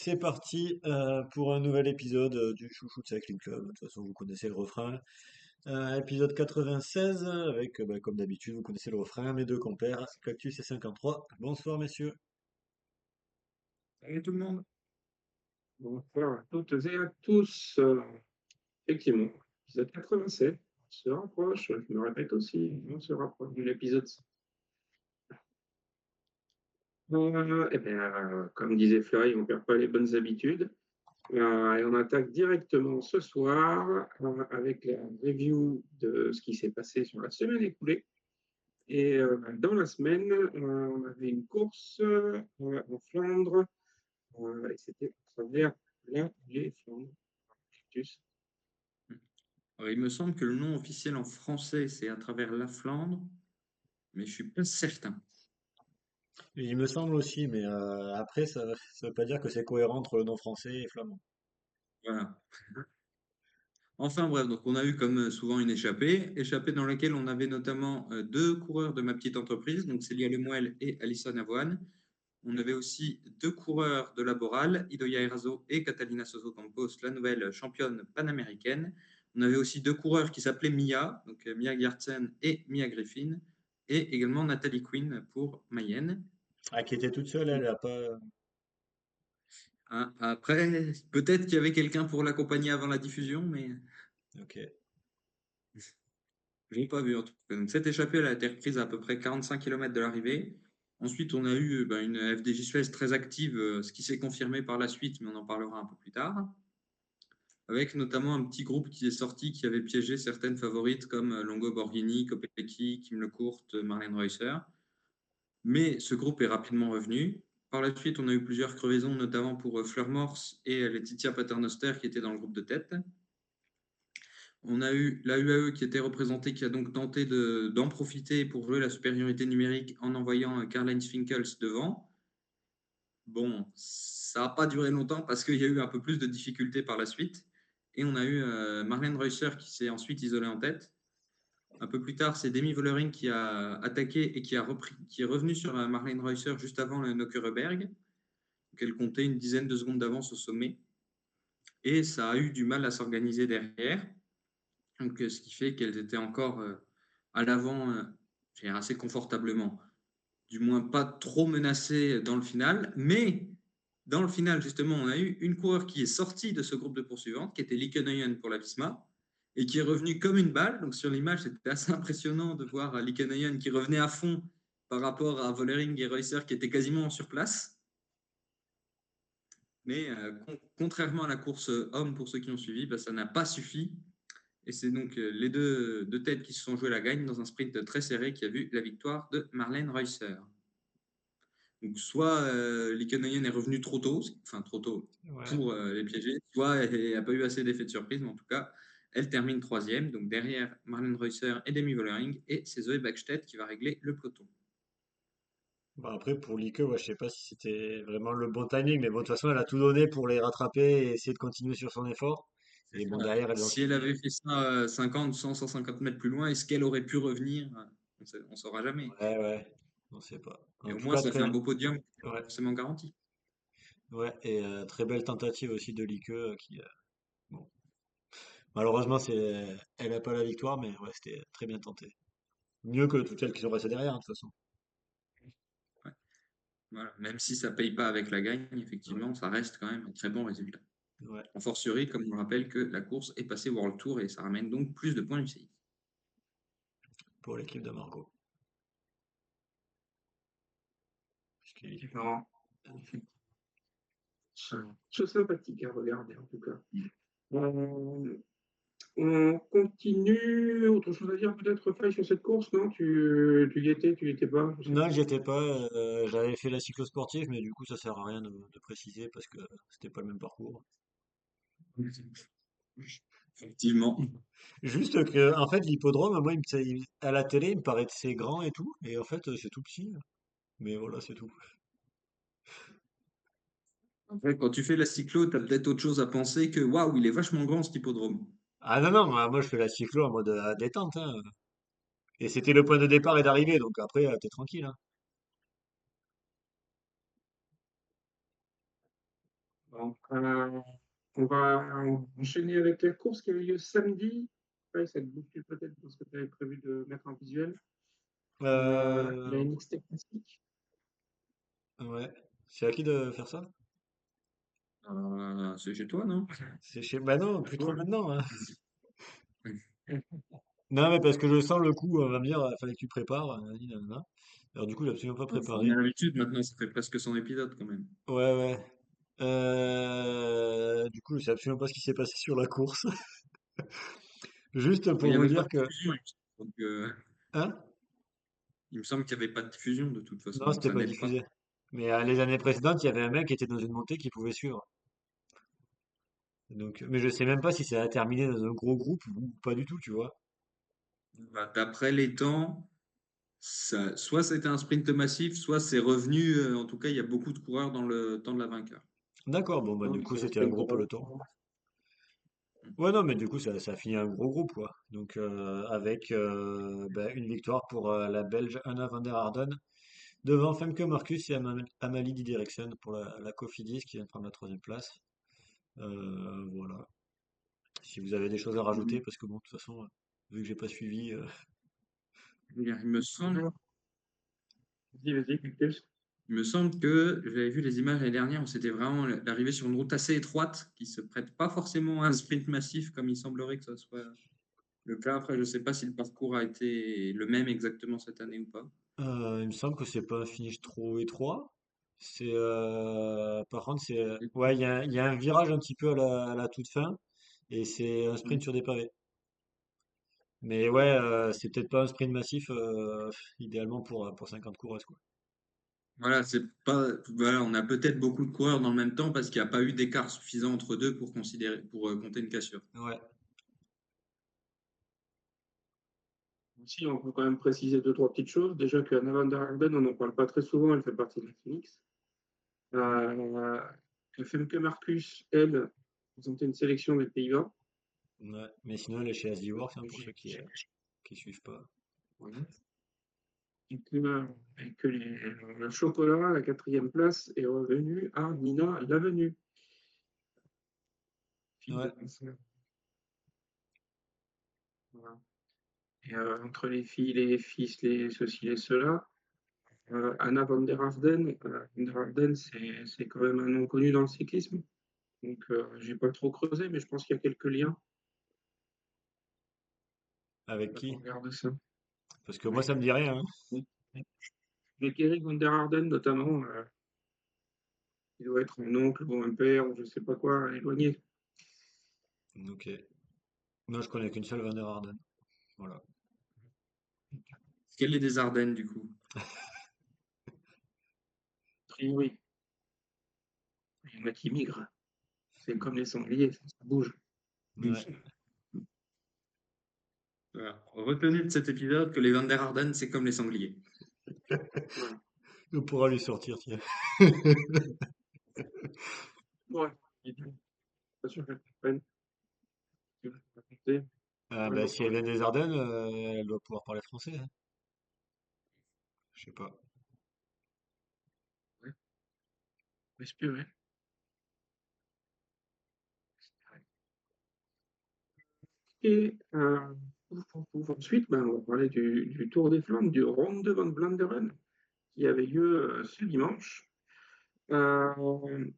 C'est parti pour un nouvel épisode du Chouchou Cycling Club. De toute façon, vous connaissez le refrain. Épisode 96 avec, comme d'habitude, vous connaissez le refrain, mes deux compères, Cactus et 53. Bonsoir, messieurs. Salut tout le monde. Bonsoir à toutes et à tous. Effectivement, épisode 87 se rapproche, je me répète aussi, on se rapproche de l'épisode 100. Comme disait Fleury, on ne perd pas les bonnes habitudes. Et on attaque directement ce soir avec la review de ce qui s'est passé sur la semaine écoulée. Et dans la semaine, on avait une course en Flandre, et c'était à travers les Flandres. Alors, il me semble que le nom officiel en français, c'est à travers la Flandre, mais je suis pas certain. Il me semble aussi, mais après, ça veut pas dire que c'est cohérent entre le nom français et flamand. Voilà. Enfin bref, donc on a eu comme souvent une échappée dans laquelle on avait notamment deux coureurs de ma petite entreprise, donc Célia Lemuel et Alison Avoine. On avait aussi deux coureurs de Laboral, Idoia Erazo et Catalina Soso Campos, la nouvelle championne panaméricaine. On avait aussi deux coureurs qui s'appelaient Mia, donc Mia Gertsen et Mia Griffin, et également Nathalie Quinn pour Mayenne. Ah, qui était toute seule, elle a pas. Hein, après, peut-être qu'il y avait quelqu'un pour l'accompagner avant la diffusion, mais Ok. je n'ai pas vu en tout cas. Donc, cette échappée, elle a été reprise à peu près 45 km de l'arrivée. Ensuite, on a eu une FDJ Suez très active, ce qui s'est confirmé par la suite, mais on en parlera un peu plus tard. Avec notamment un petit groupe qui est sorti qui avait piégé certaines favorites comme Longo Borghini, Kopecky, Kim LeCourt, Marlène Reusser. Mais ce groupe est rapidement revenu. Par la suite, on a eu plusieurs crevaisons, notamment pour Fleur Morse et Laetitia Paternoster qui étaient dans le groupe de tête. On a eu la UAE qui était représentée, qui a donc tenté d'en profiter pour jouer la supériorité numérique en envoyant Karl-Heinz Finkels devant. Bon, ça n'a pas duré longtemps parce qu'il y a eu un peu plus de difficultés par la suite. Et on a eu Marlène Reusser qui s'est ensuite isolée en tête. Un peu plus tard, c'est Demi Vollering qui a attaqué et qui est revenu sur Marlène Reusser juste avant le Nockereberg. Donc elle comptait une dizaine de secondes d'avance au sommet. Et ça a eu du mal à s'organiser derrière. Donc, ce qui fait qu'elles étaient encore à l'avant assez confortablement. Du moins pas trop menacées dans le final. Mais dans le final, justement, on a eu une coureur qui est sortie de ce groupe de poursuivantes, qui était Liekenoyen pour la Visma, et qui est revenue comme une balle. Donc sur l'image, c'était assez impressionnant de voir Liekenoyen qui revenait à fond par rapport à Vollering et Reusser qui étaient quasiment sur place. Mais contrairement à la course homme, pour ceux qui ont suivi, ça n'a pas suffi. Et c'est donc les deux têtes qui se sont jouées la gagne dans un sprint très serré qui a vu la victoire de Marlène Reusser. Donc soit Liekenoyen est revenu trop tôt, enfin trop tôt Ouais. pour les piéger, soit elle n'a pas eu assez d'effet de surprise, mais en tout cas, elle termine troisième, donc derrière Marlène Reusser et Demi Vollering, et c'est Zoé Bachstedt qui va régler le peloton. Bah après, pour Lieke, ouais, je sais pas si c'était vraiment le bon timing, mais bon, de toute façon, elle a tout donné pour les rattraper et essayer de continuer sur son effort. Et bon, derrière, elles ont Si elle suivi. avait fait ça 50, 100, 150 mètres plus loin, est-ce qu'elle aurait pu revenir? On ne saura jamais. Ouais, ouais, on sait pas. Et En au tout moins, cas, ça fait très, un beau podium ouais, forcément garanti. ouais, et très belle tentative aussi de Lieke qui, bon, malheureusement, elle a pas la victoire, mais ouais, c'était très bien tenté. Mieux que toutes celles qui sont restées derrière, hein, de toute façon. Ouais. Voilà. Même si ça ne paye pas avec la gagne, Ouais, effectivement, ça reste quand même un très bon résultat. ouais, En fortiori, comme on le rappelle, que la course est passée World Tour et ça ramène donc plus de points UCI. pour l'équipe de Margot. Puisqu'il- Différent. C'est sympathique à regarder en tout cas. Euh, on continue. Autre chose à dire peut-être, Faye, sur cette course, non? Tu y étais, tu y étais pas, je sais Non, plus. j'y étais pas. J'avais fait la cyclosportive, mais du coup, ça sert à rien de préciser parce que c'était pas le même parcours. Effectivement. Juste que, en fait, l'hippodrome, moi, à la télé, il me paraissait grand et tout, et en fait, c'est tout petit. Mais voilà, c'est tout. Ouais, quand tu fais la cyclo, tu as peut-être autre chose à penser que waouh, il est vachement grand cet hippodrome. Ah non, non, moi, je fais la cyclo en mode détente, hein. Et c'était le point de départ et d'arrivée, donc après, t'es tranquille, hein. Bon, on va enchaîner avec la course qui a eu lieu samedi. Ouais, ça te bouscule peut-être dans ce que tu avais prévu de mettre en visuel. La Euh, NXT Classic. ouais. C'est à qui de faire ça? C'est chez toi, non? C'est chez... Bah non, À plus trop toi. maintenant, hein. Oui. Non, mais parce que je sens le coup, on va me dire, fallait que tu prépares, nanani, nanana. Alors du coup, j'ai absolument pas On a préparé. l'habitude maintenant, ça fait presque 100 épisodes quand même. Ouais, ouais. Du coup, je sais absolument pas ce qui s'est passé sur la course. Juste Il pour n'y vous avait pas dire de que... diffusion, il me semble. Donc, Hein? il me semble qu'il n'y avait pas de diffusion de toute façon, Non, donc c'était ça pas n'aide pas. diffusé. Mais les années précédentes, il y avait un mec qui était dans une montée qui pouvait suivre. Donc, mais je sais même pas si ça a terminé dans un gros groupe ou pas du tout, tu vois. Bah, d'après les temps, soit c'était un sprint massif, soit c'est revenu. En tout cas, il y a beaucoup de coureurs dans le temps de la vainqueur. D'accord, bon, bah du Donc, coup, c'est un c'était un sprint gros de peloton. Ouais, non, mais du coup, ça a fini un gros groupe, quoi. Donc, avec bah, une victoire pour la Belge Anna van der Harden, devant Femke Marcus et Amalie Dideriksen pour la Cofidis qui vient de prendre la troisième place. Voilà. Si vous avez des choses à rajouter, parce que bon, de toute façon, vu que j'ai pas suivi, Il me semble, Vas-y, Cactus. il me semble que j'avais vu les images l'année dernière où c'était vraiment l'arrivée sur une route assez étroite qui se prête pas forcément à un sprint massif comme il semblerait que ce soit le cas. Après, je sais pas si le parcours a été le même exactement cette année ou pas. il me semble que c'est pas un finish trop étroit. C'est par contre, c'est ouais, il y a un virage un petit peu à la toute fin et c'est un sprint sur des pavés. Mais ouais, c'est peut-être pas un sprint massif, idéalement pour 50 coureuses, quoi. Voilà, c'est pas, voilà, on a peut-être beaucoup de coureurs dans le même temps parce qu'il n'y a pas eu d'écart suffisant entre deux pour considérer, pour compter une cassure. Ouais. Ici, on peut quand même préciser deux, trois petites choses. Déjà que Van der Arden, on n'en parle pas très souvent, elle fait partie de la Phoenix. Que Femke Marcus, elle, présentait une sélection des Pays-Bas. Ouais. Mais sinon, elle est chez Asdi Works, hein, pour ceux J'ai- j'ai- qui suivent pas. voilà. Et que le chocolat, à la quatrième place, est revenu à Nina Lavenu, fille de Ouais. danseur. Voilà. Et entre les filles, les fils, les ceci, les cela, Anna van der Harden, Van der Harden, c'est quand même un nom connu dans le cyclisme. Donc, j'ai pas trop creusé, mais je pense qu'il y a quelques liens. Avec Quand on qui? regarde ça. Parce que moi, ça me dit rien, hein. Oui. Avec Eric van der Harden, notamment, il doit être un oncle ou un père ou je sais pas quoi, éloigné. Ok. Moi, je connais qu'une seule Van der Harden. Voilà. Quelle est des Ardennes du coup? A priori, il y en a qui migrent. C'est comme les sangliers, ça bouge. Ouais. Voilà. Retenez de cet épisode que les Van der Arden, c'est comme les sangliers. Voilà. On pourra lui sortir, tiens. Ouais. Et puis, pas sûr qu'elle comprenne ce que je vais raconter. Ah, Ouais, bah, bon, si elle vient des Ardennes, elle doit pouvoir parler français, hein. Je sais pas. ouais, respirer. Et ensuite, ben, on va parler du Tour des Flandres, du Ronde van Vlaanderen, qui avait lieu ce dimanche. Bougez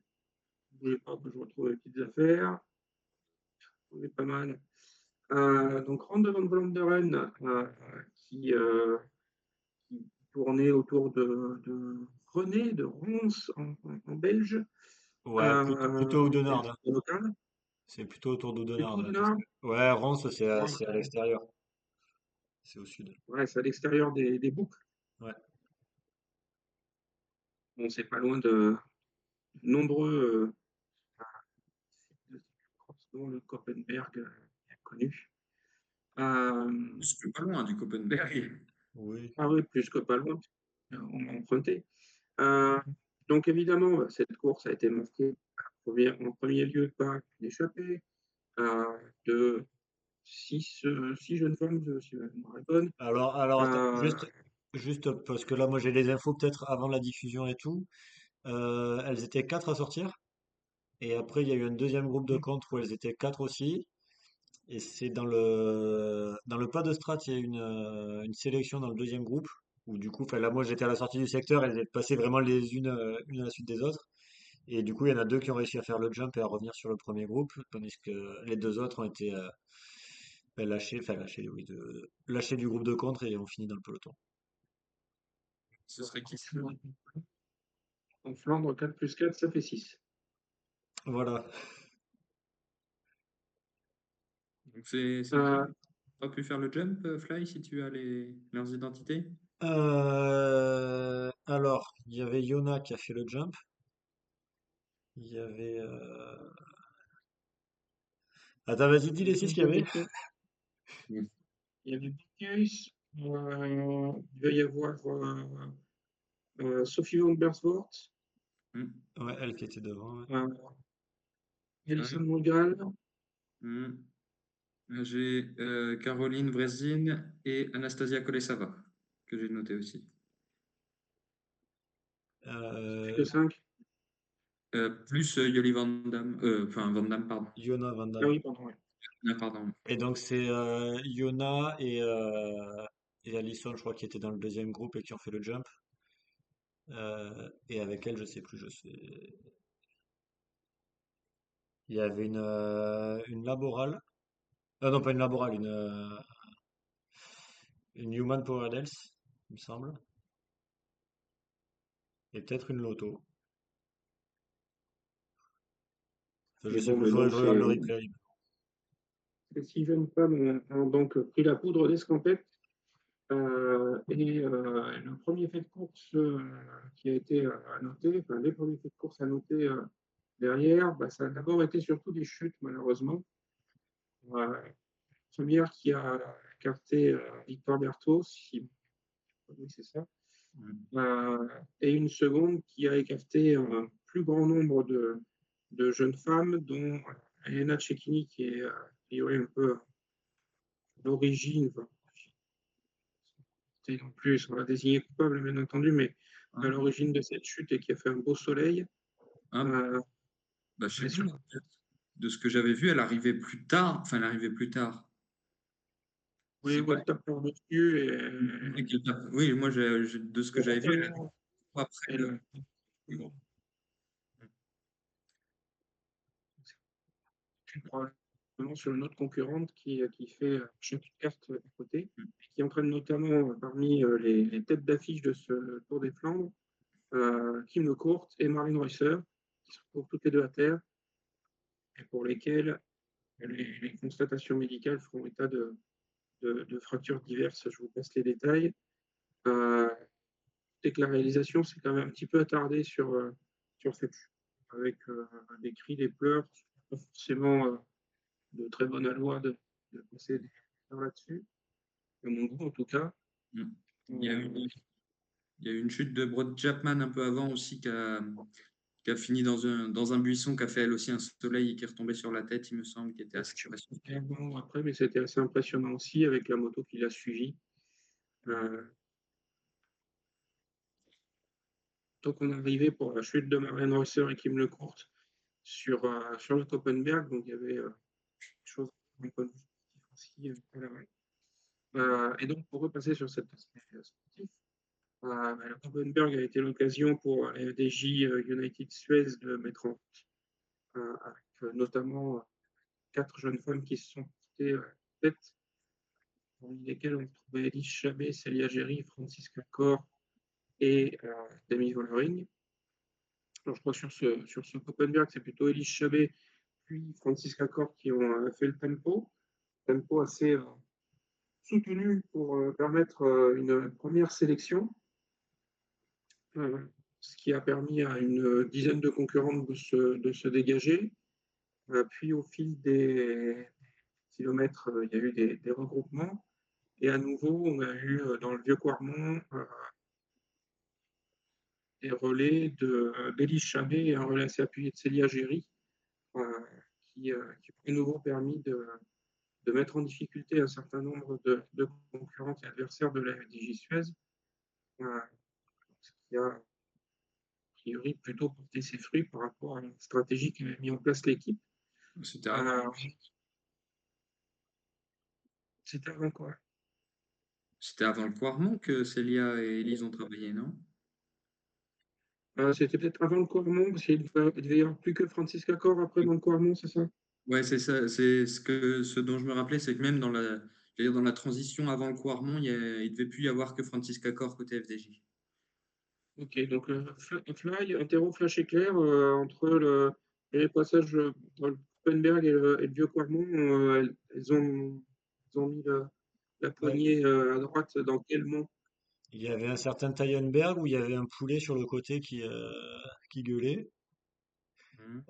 pas que je retrouve les petites affaires. On est pas mal. Donc, Ronde van Vlaanderen, qui tournait autour de René, de Rons en belge. Ouais, plutôt Oudenarde, hein. L'équipe locale. C'est plutôt autour Plutôt d'Oudenarde, au hein, tout ça. nord. Ouais, Reims, Ouais, c'est à l'extérieur. C'est au sud. ouais, c'est à l'extérieur des boucles. Ouais. Bon, c'est pas loin de nombreux dont le Koppenberg, bien connu. C'est pas loin du Copenhague. Oui. Ah oui, plus que pas loin, on m'a emprunté. Euh, donc évidemment, bah, cette course a été marquée en premier lieu par une échappée de six jeunes femmes, si ma mémoire est bonne. Alors, attends, Euh, juste parce que là, moi, j'ai les infos peut-être avant la diffusion et tout. Elles étaient quatre à sortir. Et après, il y a eu un deuxième groupe de contre où elles étaient quatre aussi. Et c'est dans le pas de strat, il y a une sélection dans le deuxième groupe. Où du coup, enfin, là, moi j'étais à la sortie du secteur, elles étaient passées vraiment les unes, une à la suite des autres. Et du coup, il y en a deux qui ont réussi à faire le jump et à revenir sur le premier groupe, tandis que les deux autres ont été lâchés, enfin lâchés, oui, lâchés du groupe de contre et ont fini dans le peloton. Ce serait qui? En Flandre, 4 plus 4, ça fait 6. Voilà. Donc c'est qui? Euh, Pas pu faire le jump, Fly, si tu as leurs identités? Alors, il y avait Yona qui a fait le jump. Il y avait. Attends, vas-y, dis les six qu'il y avait. Mm. il y avait Picus, il va y avoir Sophie Van Bersvoort, Mm. Ouais, elle qui était devant. Ouais. euh, Ouais. Alison Montgal, Mm. J'ai Caroline Vrezine et Anastasia Kolesava, que j'ai noté aussi. c'est Euh, que 5. Plus Yoli Van Damme, enfin Van Damme, pardon. Yona Van Ah Damme. oui, pardon. Ouais. Ah, pardon. Et donc c'est Yona et Alison, je crois, qui étaient dans le deuxième groupe et qui ont fait le jump. Et avec elle, je sais plus, je sais. Il y avait une laborale. Non, pas une laborale, une Human Power Health, il me semble. Et peut-être une loto. Enfin, je Mais sais bon, plus, faudrait que je regarde le replay. ces 6 jeunes femmes ont donc pris la poudre d'escampette. Le premier fait de course qui a été annoté, enfin les premiers faits de course annotés derrière, bah, ça a d'abord été surtout des chutes, malheureusement. Première qui a écarté Victor Berthaud, oui, c'est ça, Mm. et une seconde qui a écarté un plus grand nombre de jeunes femmes, dont Elena Cecchini, qui est a priori un peu l'origine, enfin, non plus, on l'a désigné coupable, bien entendu, mais à Hein? l'origine de cette chute et qui a fait un beau soleil. Hein? Euh, Bah, je sais bien plus, sûr. moi. De ce que j'avais vu, elle arrivait plus tard. Enfin, elle arrivait plus tard. Oui, C'est pas. elle tape par-dessus et Oui, moi, de ce que j'avais vu, elle arrivait après le. elle, probablement sur une autre concurrente qui fait chaque carte à côté, et qui entraîne notamment parmi les têtes d'affiche de ce Tour des Flandres, Kim Le Court et Marlene Reusser, qui se retrouvent toutes les deux à terre, et pour lesquelles les constatations médicales feront état de fractures diverses. Je vous passe les détails. Euh, Dès que la réalisation s'est quand même un petit peu attardée sur cette chute, avec des cris, des pleurs, pas forcément de très bonne aloi de passer des heures là-dessus, à mon goût en tout cas. Mm. Il y a eu Euh, il y a eu une chute de Broad Chapman un peu avant aussi qui a fini dans un buisson, qui a fait elle aussi un soleil et qui est retombé sur la tête, il me semble, qui était assez impressionnant. bon, après, mais c'était assez impressionnant aussi avec la moto qui l'a suivi. Euh, donc on est arrivé pour la chute de Marlène Reusser et Kim Lecourt sur le Koppenberg, donc il y avait quelque chose d'un point de vue sportif aussi à la main. Et donc pour repasser sur cet aspect sportif, le Koppenberg a été l'occasion pour la FDJ United Suez de mettre en route, avec notamment 4 jeunes femmes qui se sont portées tête, parmi lesquelles on trouvait Elise Chabet, Célia Géry, Francisca Cor et Demi Vollering. Alors, je crois que sur ce Koppenberg, c'est plutôt Elise Chabet puis Francisca Cor qui ont fait le tempo assez soutenu pour permettre une première sélection, ce qui a permis à une dizaine de concurrentes de se dégager. Puis au fil des kilomètres, il y a eu des regroupements. Et à nouveau, on a eu dans le vieux Quarmont des relais d'Élise Chabet et un relais assez appuyé de Célia Géry, euh, qui ont à nouveau permis de mettre en difficulté un certain nombre de concurrents et adversaires de la FDJ Suez, ce qui a priori plutôt porté ses fruits par rapport à la stratégie qu'avait mis en place l'équipe. C'était avant. Euh, C'était avant quoi? C'était avant le Quarmont que Célia et Élise ont travaillé, non? C'était peut-être avant le Quarmont, parce qu'il devait y avoir plus que Francisca Cor après dans le Quarmont, c'est ça? Ouais, c'est ça. C'est ce dont je me rappelais, c'est que même je veux dire, dans la transition avant le Quarmont, il devait plus y avoir que Francisca Cor côté FDJ. Ok, donc interro flash éclair les passages dans le Kuppenberg et le vieux Quarmont, elles ont mis la Ouais. poignée à droite dans quel mont? Il y avait un certain Tyenberg où il y avait un poulet sur le côté qui gueulait. Mhm.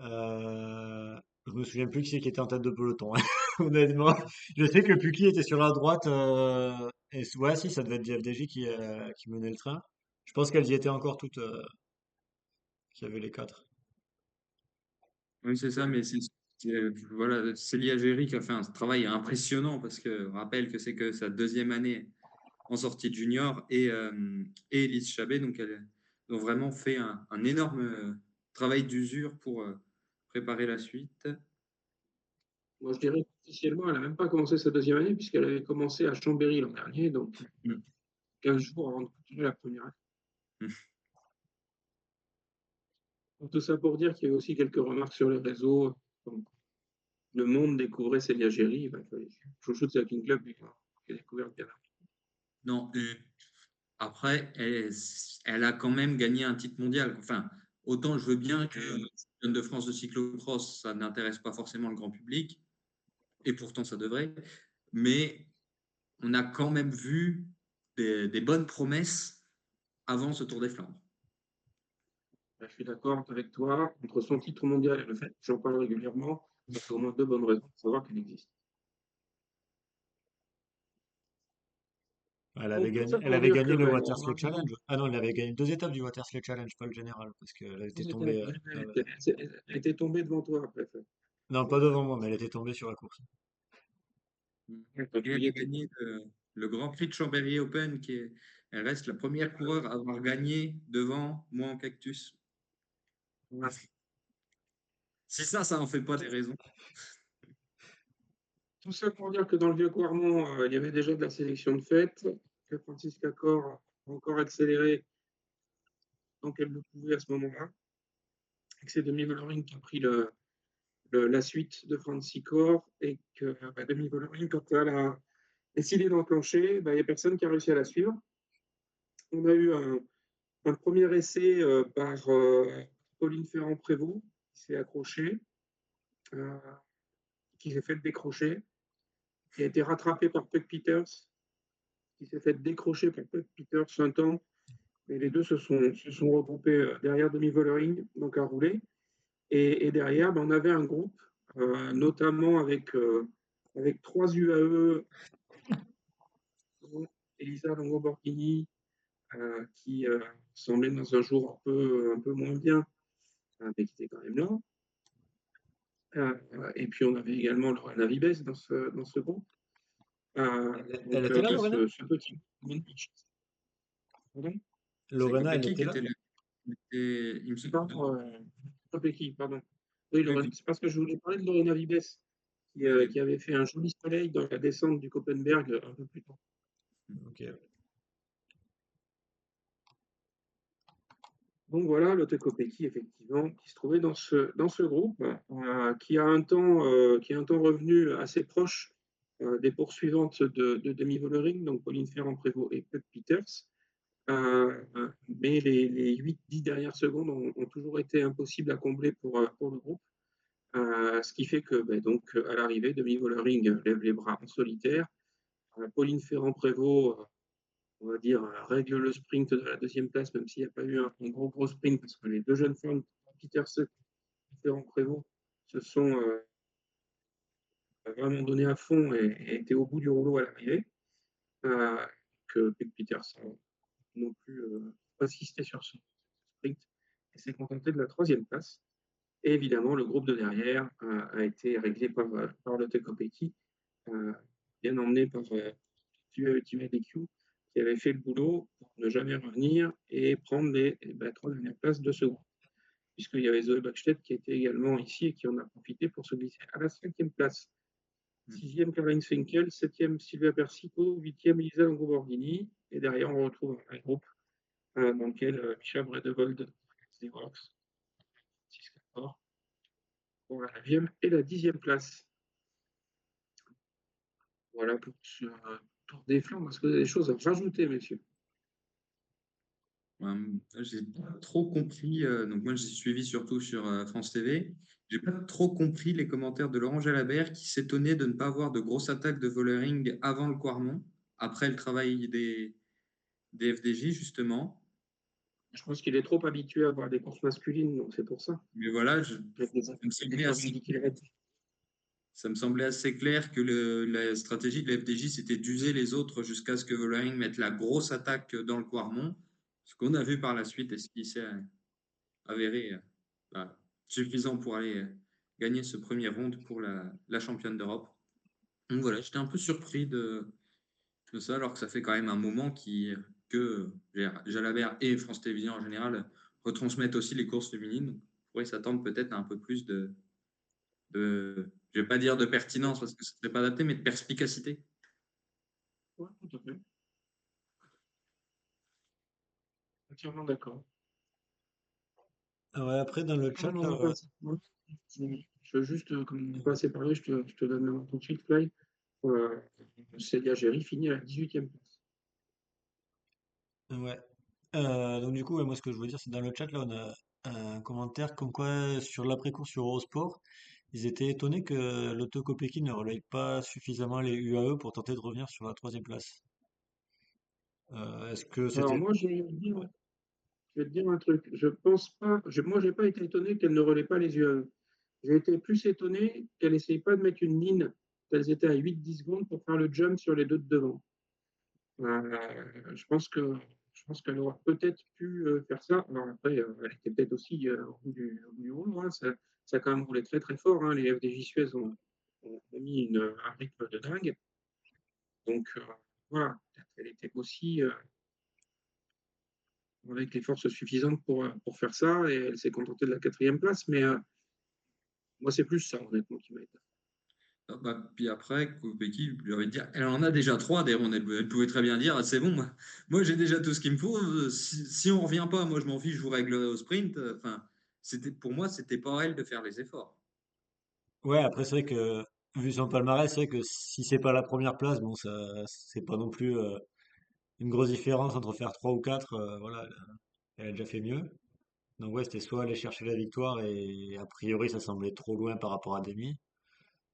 Je me souviens plus qui c'est qui était en tête de peloton, hein, honnêtement. Je sais que Puki était sur la droite, et ouais, si, ça devait être JFDJ qui menait le train. Je pense qu'elles y étaient encore toutes, qu'il y avait les quatre. Oui, c'est ça, mais voilà, Célia Géry qui a fait un travail impressionnant parce que on rappelle que c'est que sa deuxième année en sortie de junior et Elise Chabet, donc elles ont vraiment fait un énorme travail d'usure pour préparer la suite. Moi, je dirais officiellement, elle n'a même pas commencé sa deuxième année, puisqu'elle avait commencé à Chambéry l'an dernier, donc Mm. 15 jours avant de continuer la première année. Mm. Donc, tout ça pour dire qu'il y avait aussi quelques remarques sur les réseaux. Donc, le monde découvrait Célia Géry, Chouchou de Cycling Club, qui a découvert bien. Non, après, elle a quand même gagné un titre mondial. Enfin, autant je veux bien que le championne de France de cyclocross, ça n'intéresse pas forcément le grand public, et pourtant ça devrait, mais on a quand même vu des bonnes promesses avant ce Tour des Flandres. Je suis d'accord avec toi. Entre son titre mondial et le fait que j'en parle régulièrement, ça fait au moins deux bonnes raisons de savoir qu'elle existe. Donc, tout ça Elle pour avait dire que gagné le ben, Watersloo Challenge. Ah non, elle avait gagné deux étapes du Watersloo Challenge, pas le général, parce qu'elle était tombée. elle était tombée devant toi après. Non, pas devant moi, mais elle était tombée sur la course. Quand Et tu elle y a étais. gagné le Grand Prix de Chambéry Open, elle reste la première coureur à avoir gagné devant moi en cactus. Si ça en fait pas des raisons. Tout ça pour dire que dans le vieux Quarmont, il y avait déjà de la sélection de fête, que Francisca Cor a encore accéléré tant qu'elle le pouvait à ce moment-là, et que c'est Demi Vollering qui a pris la suite de Francis Cor, et que Demi Vollering, quand elle a décidé d'enclencher, il n'y a personne qui a réussi à la suivre. On a eu un premier essai par Pauline Ferrand-Prévot, qui s'est accrochée, euh, qui s'est fait décrocher, qui a été rattrapé par Puck Peters, qui s'est fait décrocher par Puck Peters un temps. Et les deux se sont regroupés derrière Demi Vollering, donc à rouler. Et derrière, on avait un groupe, notamment avec trois UAE, dont Elisa Longo-Borghini, qui semblait dans un jour un peu moins bien, mais qui était quand même là. Et puis on avait également Lorena Vibes dans ce groupe. Elle Donc était là, Lorena? ce petit pardon, C'est Lorena, elle Kopecky était qui là? était là. Il me semble pardon, Kopecky, pardon. Oui, oui, c'est parce que je voulais parler de Lorena Vibes, ok. qui avait fait un joli soleil dans la descente du Koppenberg un peu plus tôt. Ok. Donc voilà, Lotte Kopecky, effectivement, qui se trouvait dans ce groupe, qui a un temps, revenu assez proche des poursuivantes de Demi Vollering, donc Pauline Ferrand-Prévot et Puck Peters. Mais les 8-10 dernières secondes ont toujours été impossibles à combler pour le groupe. Ce qui fait que, donc, à l'arrivée, Demi Vollering lève les bras en solitaire. Pauline Ferrand-Prévot, on va dire, règle le sprint de la deuxième place, même s'il n'y a pas eu un gros sprint, parce que les deux jeunes femmes, Peterson et Ferrand-Prévot, se sont vraiment donné à fond et étaient au bout du rouleau à l'arrivée. Que Peterson non plus insisté sur ce sprint et s'est contenté de la troisième place. Et évidemment, le groupe de derrière a été réglé par Lotte Kopecky, bien emmené par Team DQ, qui avait fait le boulot pour ne jamais revenir et prendre les trois dernières places de ce groupe. puisqu'il y avait Zoé Bachstedt qui était également ici et qui en a profité pour se glisser à la 5e place. 6e, Karine Finkel, 7e, Silvia Persico, 8e, Lisa Longo-Borghini, et derrière, on retrouve un groupe dans lequel Micha Bredevold, Xerox, Francisca Faure, pour la 9e et la 10e place. Voilà pour ce tour des Flandres. Est-ce que vous avez des choses à rajouter, messieurs? J'ai pas trop compris, donc moi j'ai suivi surtout sur France TV. J'ai pas trop compris les commentaires de Laurent Jalabert qui s'étonnait de ne pas avoir de grosses attaques de Vollering avant le Quarmont, après le travail des FDJ justement. Je pense qu'il est trop habitué à avoir des courses masculines, donc c'est pour ça. Mais voilà, Avec des ça me des semblait fois de assez, 10 km. ça me semblait assez clair que la stratégie de la FDJ c'était d'user les autres jusqu'à ce que Vollering mette la grosse attaque dans le Quarmont. Ce qu'on a vu par la suite et ce qui s'est avéré bah, suffisant pour aller gagner ce premier round pour la championne d'Europe. Donc voilà, j'étais un peu surpris de ça, alors que ça fait quand même un moment que Jalabert et France Télévisions en général retransmettent aussi les courses féminines. Donc, on pourrait s'attendre peut-être à un peu plus je vais pas dire de pertinence parce que ce serait pas adapté, mais de perspicacité. Oui, tout à fait. Entièrement d'accord. Ah ouais, après, dans le chat, On là, va passer. Je veux juste, comme on n'est pas assez parlé, je te donne un tout de suite, Fly. Célia Géry finit à la 18e place. ouais. Donc du coup, ouais, moi, ce que je veux dire, c'est dans le chat, là, on a un commentaire comme quoi, sur l'après-course sur Eurosport, ils étaient étonnés que l'Auto Kopecky ne relaye pas suffisamment les UAE pour tenter de revenir sur la troisième place. Est-ce que Alors c'était... moi, je vais te dire un truc. Je pense pas. Moi, j'ai pas été étonné qu'elle ne relaie pas les UAE. J'ai été plus étonné qu'elle essaye pas de mettre une ligne. Elles étaient à 8-10 secondes pour faire le jump sur les deux de devant. Je pense qu'elle aurait peut-être pu faire ça. Alors après, elle était peut-être aussi au bout du rouleau, hein. Ça a quand même roulé très très fort, hein. Les FDJ Suez ont mis un rythme de dingue. Donc voilà, elle était aussi avec les forces suffisantes pour faire ça et elle s'est contentée de la 4e place. Mais moi, c'est plus ça, honnêtement, qui m'a été. Ah bah, puis après, Kopecky, je lui avais dit, elle en a déjà trois, d'ailleurs, elle pouvait très bien dire, ah, c'est bon, moi j'ai déjà tout ce qu'il me faut, si on revient pas, moi je m'en fiche, je vous réglerai au sprint. Enfin, pour moi, c'était pas à elle de faire les efforts. Ouais, après, c'est vrai que, vu son palmarès, c'est vrai que si c'est pas la première place, bon, ça, c'est pas non plus une grosse différence entre faire 3 ou 4. Voilà, elle a déjà fait mieux. Donc ouais, c'était soit aller chercher la victoire et a priori ça semblait trop loin par rapport à Demi,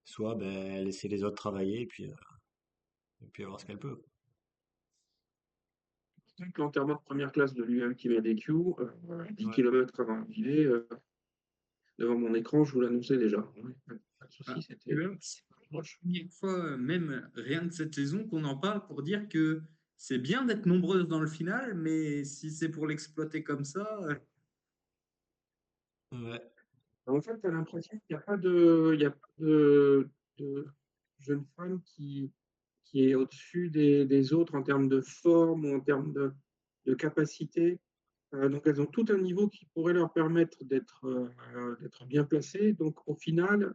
soit ben, laisser les autres travailler et puis voir ce qu'elle peut. L'enterrement de première classe de l'UM qui met des Q, 10 Ouais. km avant l'arrivée, devant mon écran, je vous l'annonçais déjà. Ouais, pas de souci, Ah, c'était et même, c'est la première fois, même rien de cette saison, qu'on en parle pour dire que c'est bien d'être nombreuse dans le final, mais si c'est pour l'exploiter comme ça, Ouais. en fait, tu as l'impression qu'il n'y a pas de jeune femme qui est au-dessus des autres en termes de forme ou en termes de capacité. Donc, elles ont tout un niveau qui pourrait leur permettre d'être bien placées. Donc, au final,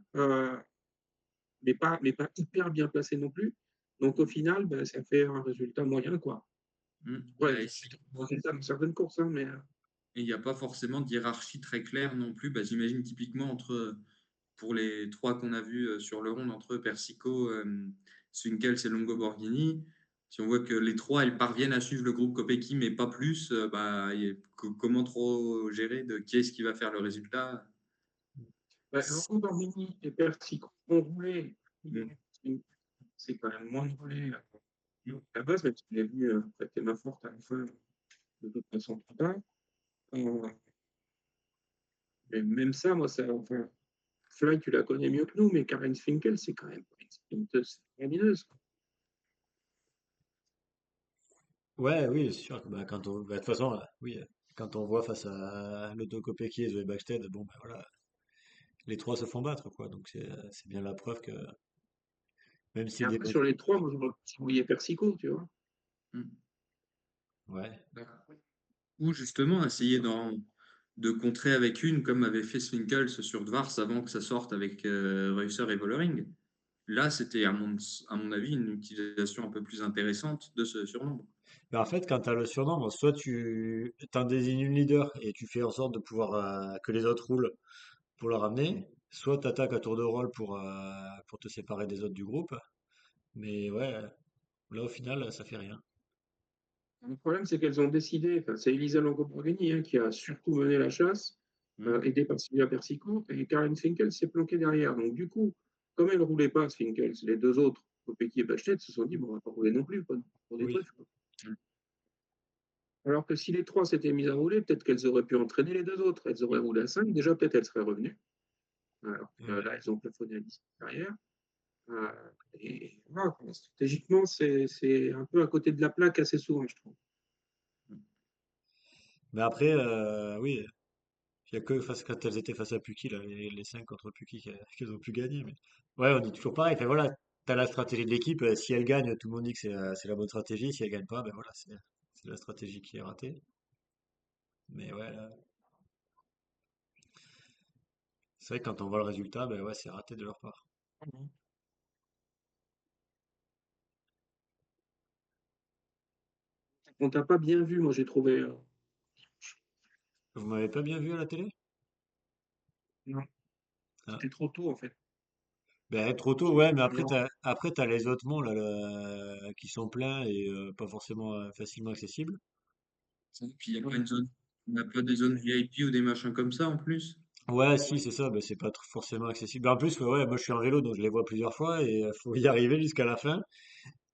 mais pas hyper bien placées non plus. Donc, au final, ben, ça fait un résultat moyen, quoi. Ouais, ouais, c'est un résultat dans certaines courses, hein, mais et il n'y a pas forcément de hiérarchie très claire non plus. Bah, j'imagine typiquement pour les trois qu'on a vus sur le rond, entre Persico, Swinkels et Longo Borghini, si on voit que les trois, elles parviennent à suivre le groupe Kopecky, mais pas plus, bah, comment trop gérer de qui est-ce qui va faire le résultat? ben, Laurent Borghini et Persico ont roulé. Mm. C'est quand même moins de roulé à la base, même s'il est venu prêter main forte à la fin, de toute façon, trop tard. Euh, mais même ça, moi, enfin, Fly, tu la connais mieux que nous, mais Karen Finkel, c'est quand même pas une sprinteuse faramineuse. Ouais, oui, c'est sûr que bah, bah, de toute façon, oui, quand on voit face à Lotto Kopecky et Zoé Bachsted, bon, bah, voilà, les trois se font battre, quoi. Donc c'est bien la preuve que même Et si des après, mecs. sur les trois, moi, je voyais Persico, tu vois. Mm. Ouais. Ou justement essayer de contrer avec une, comme avait fait Swinkels sur Dvars avant que ça sorte avec Reusser et Vollering. Là, c'était, à mon avis, une utilisation un peu plus intéressante de ce surnombre. Mais en fait, quand tu as le surnombre, soit tu t'en désignes une leader et tu fais en sorte de pouvoir que les autres roulent pour le ramener, soit tu attaques à tour de rôle pour te séparer des autres du groupe. Mais ouais, là au final, ça fait rien. Le problème, c'est qu'elles ont décidé, enfin, c'est Elisa Longo-Borghini qui a surtout mené la chasse, Hmm. aidée par Sylvia Persico, et Karen Finkel s'est planquée derrière. Donc, du coup, comme elle ne roulait pas, Finkel, les deux autres, Kopecky et Bachet, se sont dit, bon, on ne va pas rouler non plus, quoi, pour des Oui. truffes. Quoi. Alors que si les trois s'étaient mises à rouler, peut-être qu'elles auraient pu entraîner les deux autres. Elles auraient roulé à 5, déjà peut-être elles seraient revenues. Alors que Ouais. là, elles ont plafonné à 10 derrière. Euh, et voilà, stratégiquement, c'est un peu à côté de la plaque assez souvent, je trouve. Mais après, oui, il y a que quand elles étaient face à Puki, là, les 5 contre Puki, qu'elles ont pu gagner. Mais ouais, on dit toujours pareil. Enfin voilà, t'as la stratégie de l'équipe. Si elle gagne, tout le monde dit que c'est la bonne stratégie. Si elle gagne pas, ben voilà, c'est la stratégie qui est ratée. Mais ouais, c'est vrai que quand on voit le résultat, ben ouais, c'est raté de leur part. On t'a pas bien vu, moi j'ai trouvé. Vous m'avez pas bien vu à la télé? Non, Ah. c'était trop tôt en fait. Ben trop tôt, ouais, mais Première. après t'as les autres monts là, qui sont pleins et pas forcément facilement accessibles. Puis il n'y a pas Ouais. une zone, on n'a pas des zones VIP ou des machins comme ça en plus. Ouais, si, c'est ça, ben c'est pas forcément accessible. Ben, en plus, ouais, ouais, moi je suis en vélo, donc je les vois plusieurs fois et faut y arriver jusqu'à la fin.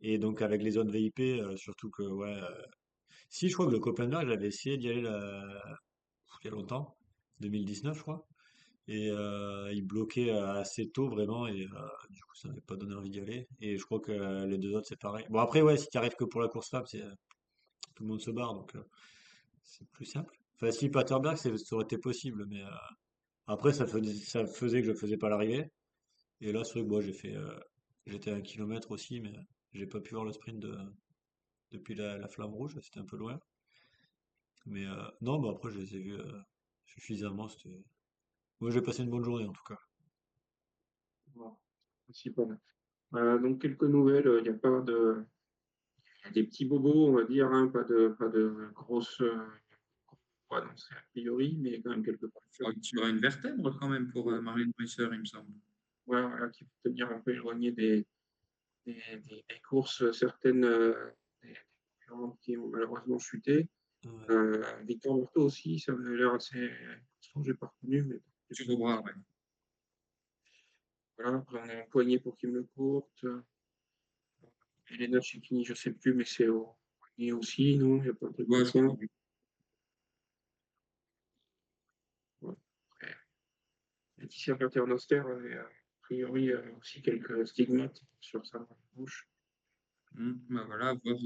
Et donc avec les zones VIP, surtout que, ouais, si je crois que le Copenhague, j'avais essayé d'y aller il y a longtemps, 2019 je crois, et il bloquait assez tôt vraiment, et du coup ça m'avait pas donné envie d'y aller. Et je crois que les deux autres c'est pareil. Bon après ouais, si tu arrives que pour la course femme, tout le monde se barre, donc c'est plus simple. Enfin si Paterberg, ça aurait été possible, mais après ça faisait que je faisais pas l'arrivée. Et là c'est vrai que moi j'étais à 1 kilomètre aussi, mais j'ai pas pu voir le sprint depuis la flamme rouge, c'était un peu loin. Mais non, bah après, je les ai vus suffisamment. Moi, j'ai passé une bonne journée en tout cas. Bon, aussi pas mal. Donc quelques nouvelles, il n'y a pas de. Il y a des petits bobos, on va dire, hein, pas de grosses annoncées a priori, mais il y a quand même quelques Il facteurs faudra que tu auras une vertèbre quand même pour Marlene Reusser, il me semble. ouais, voilà, qui peuvent tenir un peu éloigné des courses, certaines des concurrentes qui ont malheureusement chuté. Ouais. Victor Morto aussi, ça avait l'air assez. J'ai pas reconnu, mais Sur au bras, ouais. voilà, après on a un poignet pour Kim Le Courte. Elena Cecchini, je sais plus, mais c'est au poignet aussi, non? Il n'y a pas un truc Ouais, comme je ça. crois. Ouais. Après, Laetitia Paternoster avait a priori aussi quelques stigmates sur sa bouche. Bah voilà, à voir,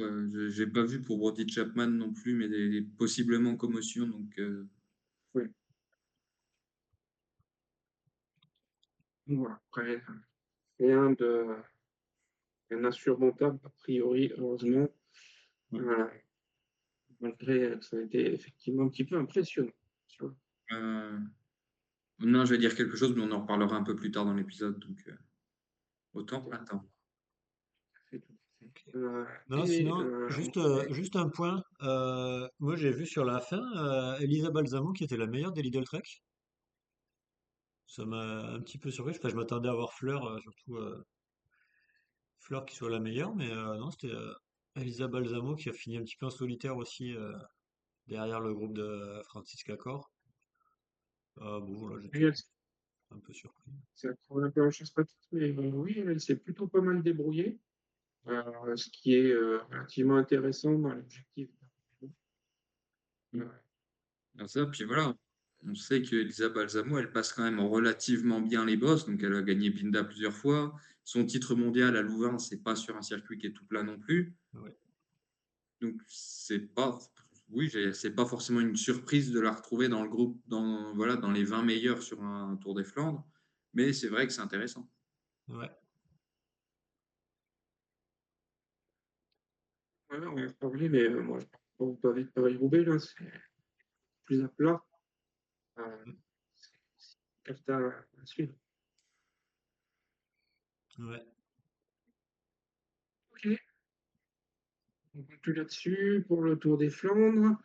j'ai pas vu pour Brody Chapman non plus, mais possiblement commotion, donc Oui. Voilà. Après, rien de rien d'insurmontable, a priori, heureusement, ouais. euh, malgré que ça a été effectivement un petit peu impressionnant. Tu vois. Euh, non, je vais dire quelque chose, mais on en reparlera un peu plus tard dans l'épisode, donc autant attendre. C'est tout à fait. Non, sinon, On juste un point. Moi, j'ai vu sur la fin Elisa Balsamo qui était la meilleure des Lidl Trek. Ça m'a un petit peu surpris. Enfin, je m'attendais à voir Fleur, surtout Fleur qui soit la meilleure, mais non, c'était Elisa Balsamo qui a fini un petit peu en solitaire aussi derrière le groupe de Francisca Cor. Bon, voilà, j'étais elle, un peu surpris. ça pourrait un peu en chose pratique, mais oui, elle s'est plutôt pas mal débrouillée, ce qui est relativement intéressant dans l'objectif. Alors ça, puis voilà, on sait que Elisa Balsamo, elle passe quand même relativement bien les bosses, donc elle a gagné Binda plusieurs fois. Son titre mondial à Louvain, c'est pas sur un circuit qui est tout plat non plus. Ouais. Donc oui, c'est pas forcément une surprise de la retrouver dans le groupe, voilà, dans les 20 meilleurs sur un Tour des Flandres, mais c'est vrai que c'est intéressant. Ouais. Ouais, on va reparler, mais moi, je parle pas de Paris-Roubaix, là, c'est plus à plat. Euh, c'est carte à suivre. Ouais. Ok, on conclut là-dessus pour le Tour des Flandres.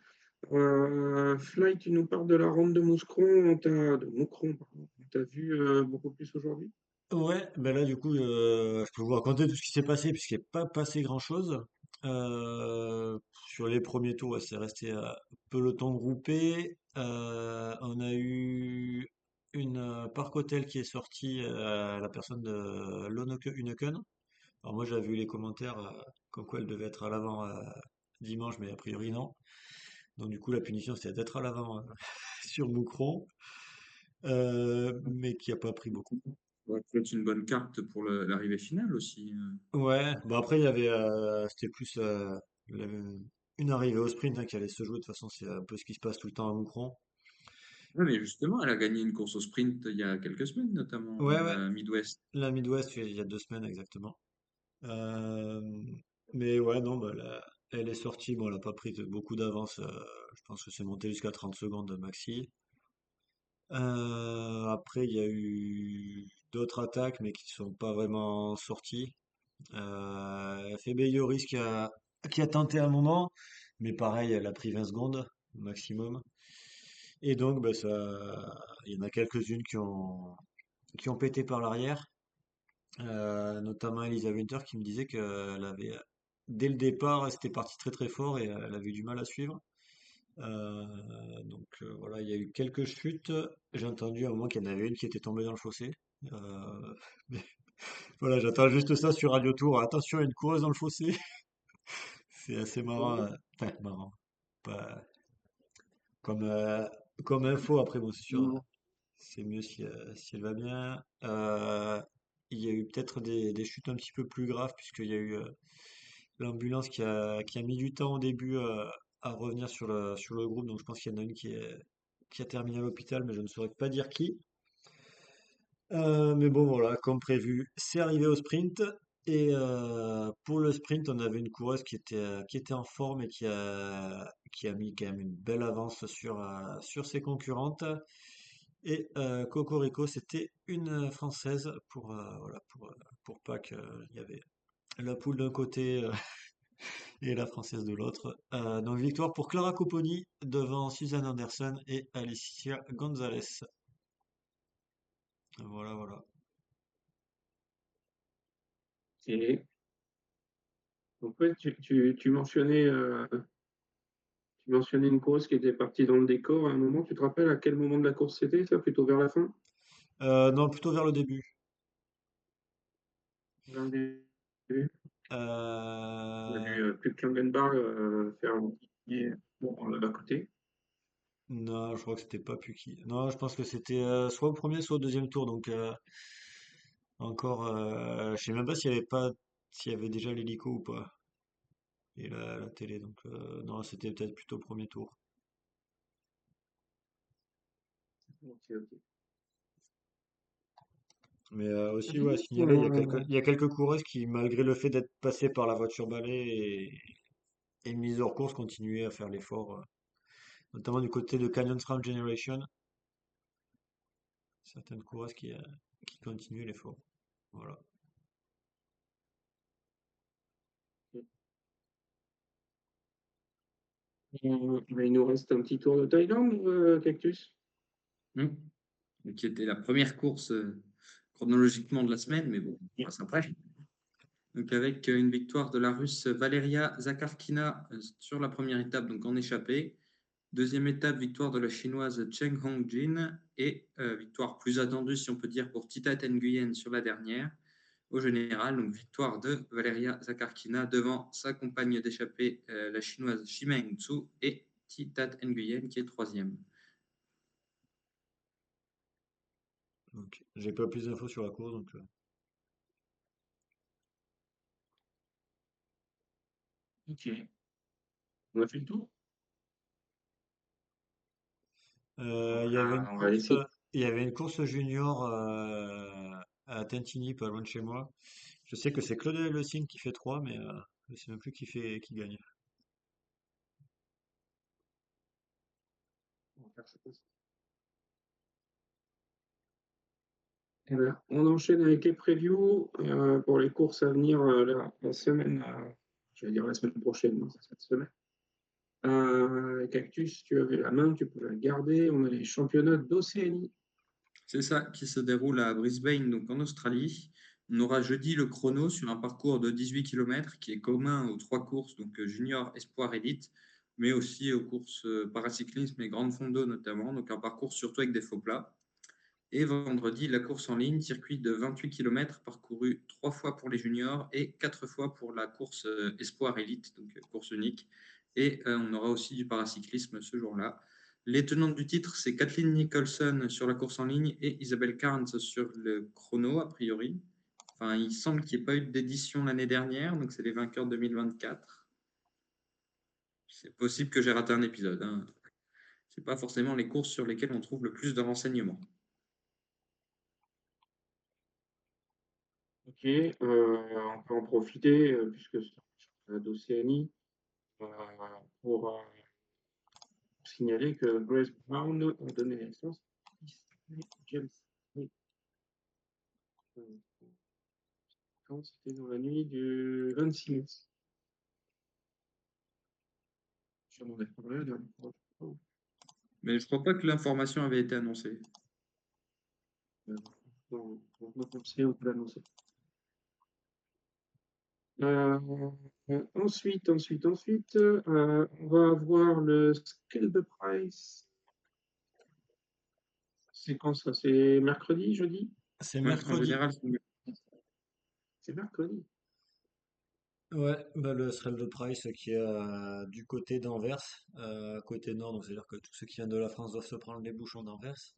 Fly, tu nous parles de la ronde de Mouscron, de Moucron, pardon. On t'a vu beaucoup plus aujourd'hui? Ouais, ben là du coup, je peux vous raconter tout ce qui s'est passé puisqu'il n'est pas passé grand-chose. Sur les premiers tours, ouais, c'est resté peloton groupé. On a eu une Park Hotel qui est sortie à la personne de Uneken. Alors moi j'avais vu les commentaires comme quoi elle devait être à l'avant dimanche, mais a priori non. Donc du coup la punition c'était d'être à l'avant sur Moucron, mais qui a pas pris beaucoup. Ouais, peut-être une bonne carte pour l'arrivée finale aussi. Ouais, bon après il y avait c'était plus la- une arrivée au sprint qui allait se jouer. De toute façon, c'est un peu ce qui se passe tout le temps à Moucron. Ouais, mais justement, elle a gagné une course au sprint il y a quelques semaines, notamment Ouais, ouais, la Midwest. la Midwest il y a 2 semaines exactement. Euh, mais ouais, non, bah, elle est sortie. Bon, elle a pas pris beaucoup d'avance. Je pense que c'est monté jusqu'à 30 secondes maxi. Après, il y a eu d'autres attaques, mais qui ne sont pas vraiment sorties. Febe Yoris qui a tenté un moment, mais pareil, elle a pris 20 secondes maximum. Et donc, bah, il y en a quelques-unes qui ont pété par l'arrière, notamment Elisa Winter qui me disait qu'elle avait, dès le départ, elle était partie très très fort et elle avait eu du mal à suivre. Donc voilà, il y a eu quelques chutes. J'ai entendu à un moment qu'il y en avait une qui était tombée dans le fossé. Euh, mais voilà, j'attends juste ça sur Radio Tour. Attention, il y a une coureuse dans le fossé. C'est assez marrant. Enfin, marrant. Pas, comme, comme info, après, bon, c'est sûr, Non. c'est mieux si elle va bien. Il y a eu peut-être des chutes un petit peu plus graves, puisqu'il y a eu l'ambulance qui a mis du temps au début à revenir sur le groupe. Donc je pense qu'il y en a une qui a terminé à l'hôpital, mais je ne saurais pas dire qui. Mais bon, voilà, comme prévu, c'est arrivé au sprint. Et pour le sprint, on avait une coureuse qui était en forme et qui a mis quand même une belle avance sur ses concurrentes. Et Cocorico, c'était une Française voilà, pour pas qu'il y avait la poule d'un côté et la Française de l'autre. Donc victoire pour Clara Copponi devant Suzanne Anderson et Alicia Gonzalez. Voilà, voilà. Et en fait, tu mentionnais une course qui était partie dans le décor à un moment. Tu te rappelles à quel moment de la course c'était, ça? Plutôt vers la fin? Non, plutôt vers le début. Vers le début. On a Euh, vu plus que Langenbach faire un petit bon, à côté. non, je crois que c'était pas Puki. Non, je pense que c'était soit au premier, soit au deuxième tour. Donc encore, je sais même pas s'il y avait déjà l'hélico ou pas et la télé. Donc non, c'était peut-être plutôt au premier tour. Ok, ok. Mais aussi, ouais, à Mhm. signaler, il y a quelques coureuses qui, malgré le fait d'être passées par la voiture balai et mise hors course, continuaient à faire l'effort, notamment du côté de Canyon SRAM Generation, certaines coureuses qui continuaient l'effort. Voilà. Mais il nous reste un petit tour de Thaïlande, Cactus. Hmm. Qui était la première course chronologiquement de la semaine, mais bon, on passe après. Donc avec une victoire de la Russe Valeria Zakharkina sur la première étape, donc en échappée. Deuxième étape, victoire de la Chinoise Cheng Hongjin et victoire plus attendue, si on peut dire, pour Tita Nguyen sur la dernière. Au général, donc victoire de Valeria Zakharkina devant sa compagne d'échappée, la Chinoise Ximeng Zhu et Tita Nguyen qui est troisième. Donc, j'ai pas plus d'infos sur la course, donc Ok. On a fait le tour. il y avait une On va course, laisser. il y avait une course junior à Tintigny, pas loin de chez moi. Je sais que c'est Claude Le Signe qui fait 3, mais je sais même plus qui gagne. On va faire ça. Eh ben, on enchaîne avec les previews pour les courses à venir la semaine, je vais dire la semaine prochaine, non, c'est cette semaine. Cactus, tu avais la main, tu peux la garder. On a les championnats d'Océanie. C'est ça, qui se déroule à Brisbane, donc en Australie. On aura jeudi le chrono sur un parcours de 18 km qui est commun aux trois courses, donc junior, espoir, élite, mais aussi aux courses paracyclisme et grande fondo notamment, donc un parcours surtout avec des faux plats. Et vendredi, la course en ligne, circuit de 28 km parcouru 3 fois pour les juniors et 4 fois pour la course espoir élite, donc course unique. Et on aura aussi du paracyclisme ce jour-là. Les tenantes du titre, c'est Kathleen Nicholson sur la course en ligne et Isabelle Carnes sur le chrono, a priori. Enfin, il semble qu'il n'y ait pas eu d'édition l'année dernière, donc c'est les vainqueurs 2024. C'est possible que j'ai raté un épisode. Hein. Ce n'est pas forcément les courses sur lesquelles on trouve le plus de renseignements. Ok, on peut en profiter puisque c'est d'Océanie pour signaler que Grace Brown a donné naissance à James. Quand c'était dans la nuit du 26 mars. J'en ai parlé la dernière fois. Mais je ne crois pas que l'information avait été annoncée. Non, on peut l'annoncer. Ensuite, on va avoir le Scale the Price. C'est quand ça? C'est mercredi, jeudi? C'est Ouais, en mercredi. général, C'est mercredi. Ouais, bah le Srel de Price qui est du côté d'Anvers, côté nord, donc c'est-à-dire que tous ceux qui viennent de la France doivent se prendre les bouchons d'Anvers.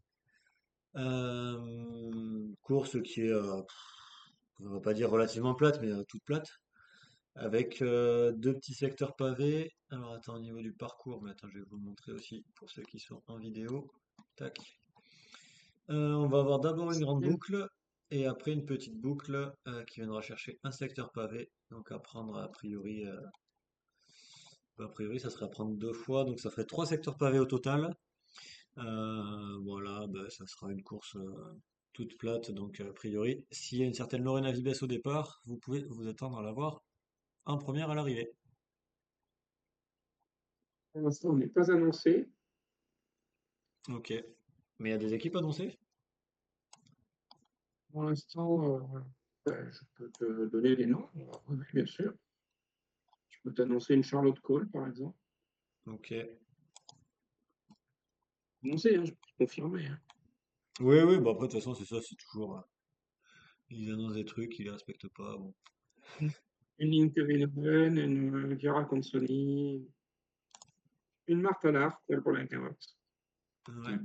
Course qui est, on va pas dire relativement plate, mais toute plate, avec deux petits secteurs pavés. Alors attends, au niveau du parcours, mais attends, je vais vous le montrer aussi pour ceux qui sont en vidéo. Tac. On va avoir d'abord une grande boucle et après une petite boucle qui viendra chercher un secteur pavé, donc à prendre a priori, ça serait à prendre deux fois, donc ça ferait trois secteurs pavés au total. Voilà, bah, ça sera une course toute plate, donc a priori, s'il y a une certaine Lorena Vibes au départ, vous pouvez vous attendre à la voir en première à l'arrivée. Pour l'instant, on n'est pas annoncé. Ok. Mais il y a des équipes annoncées? Pour l'instant, je peux te donner les noms. Oui, bien sûr. Je peux t'annoncer une Charlotte Cole, par exemple. Ok. Annoncé, hein, je peux confirmer. Hein. Oui, oui, bah après, de toute façon, c'est ça, c'est toujours. Ils annoncent des trucs, ils les respectent pas. Bon. Une Linke Venoven, une Chiara Consoni, une Martha Lart, elle pour l'Interbox. Ouais.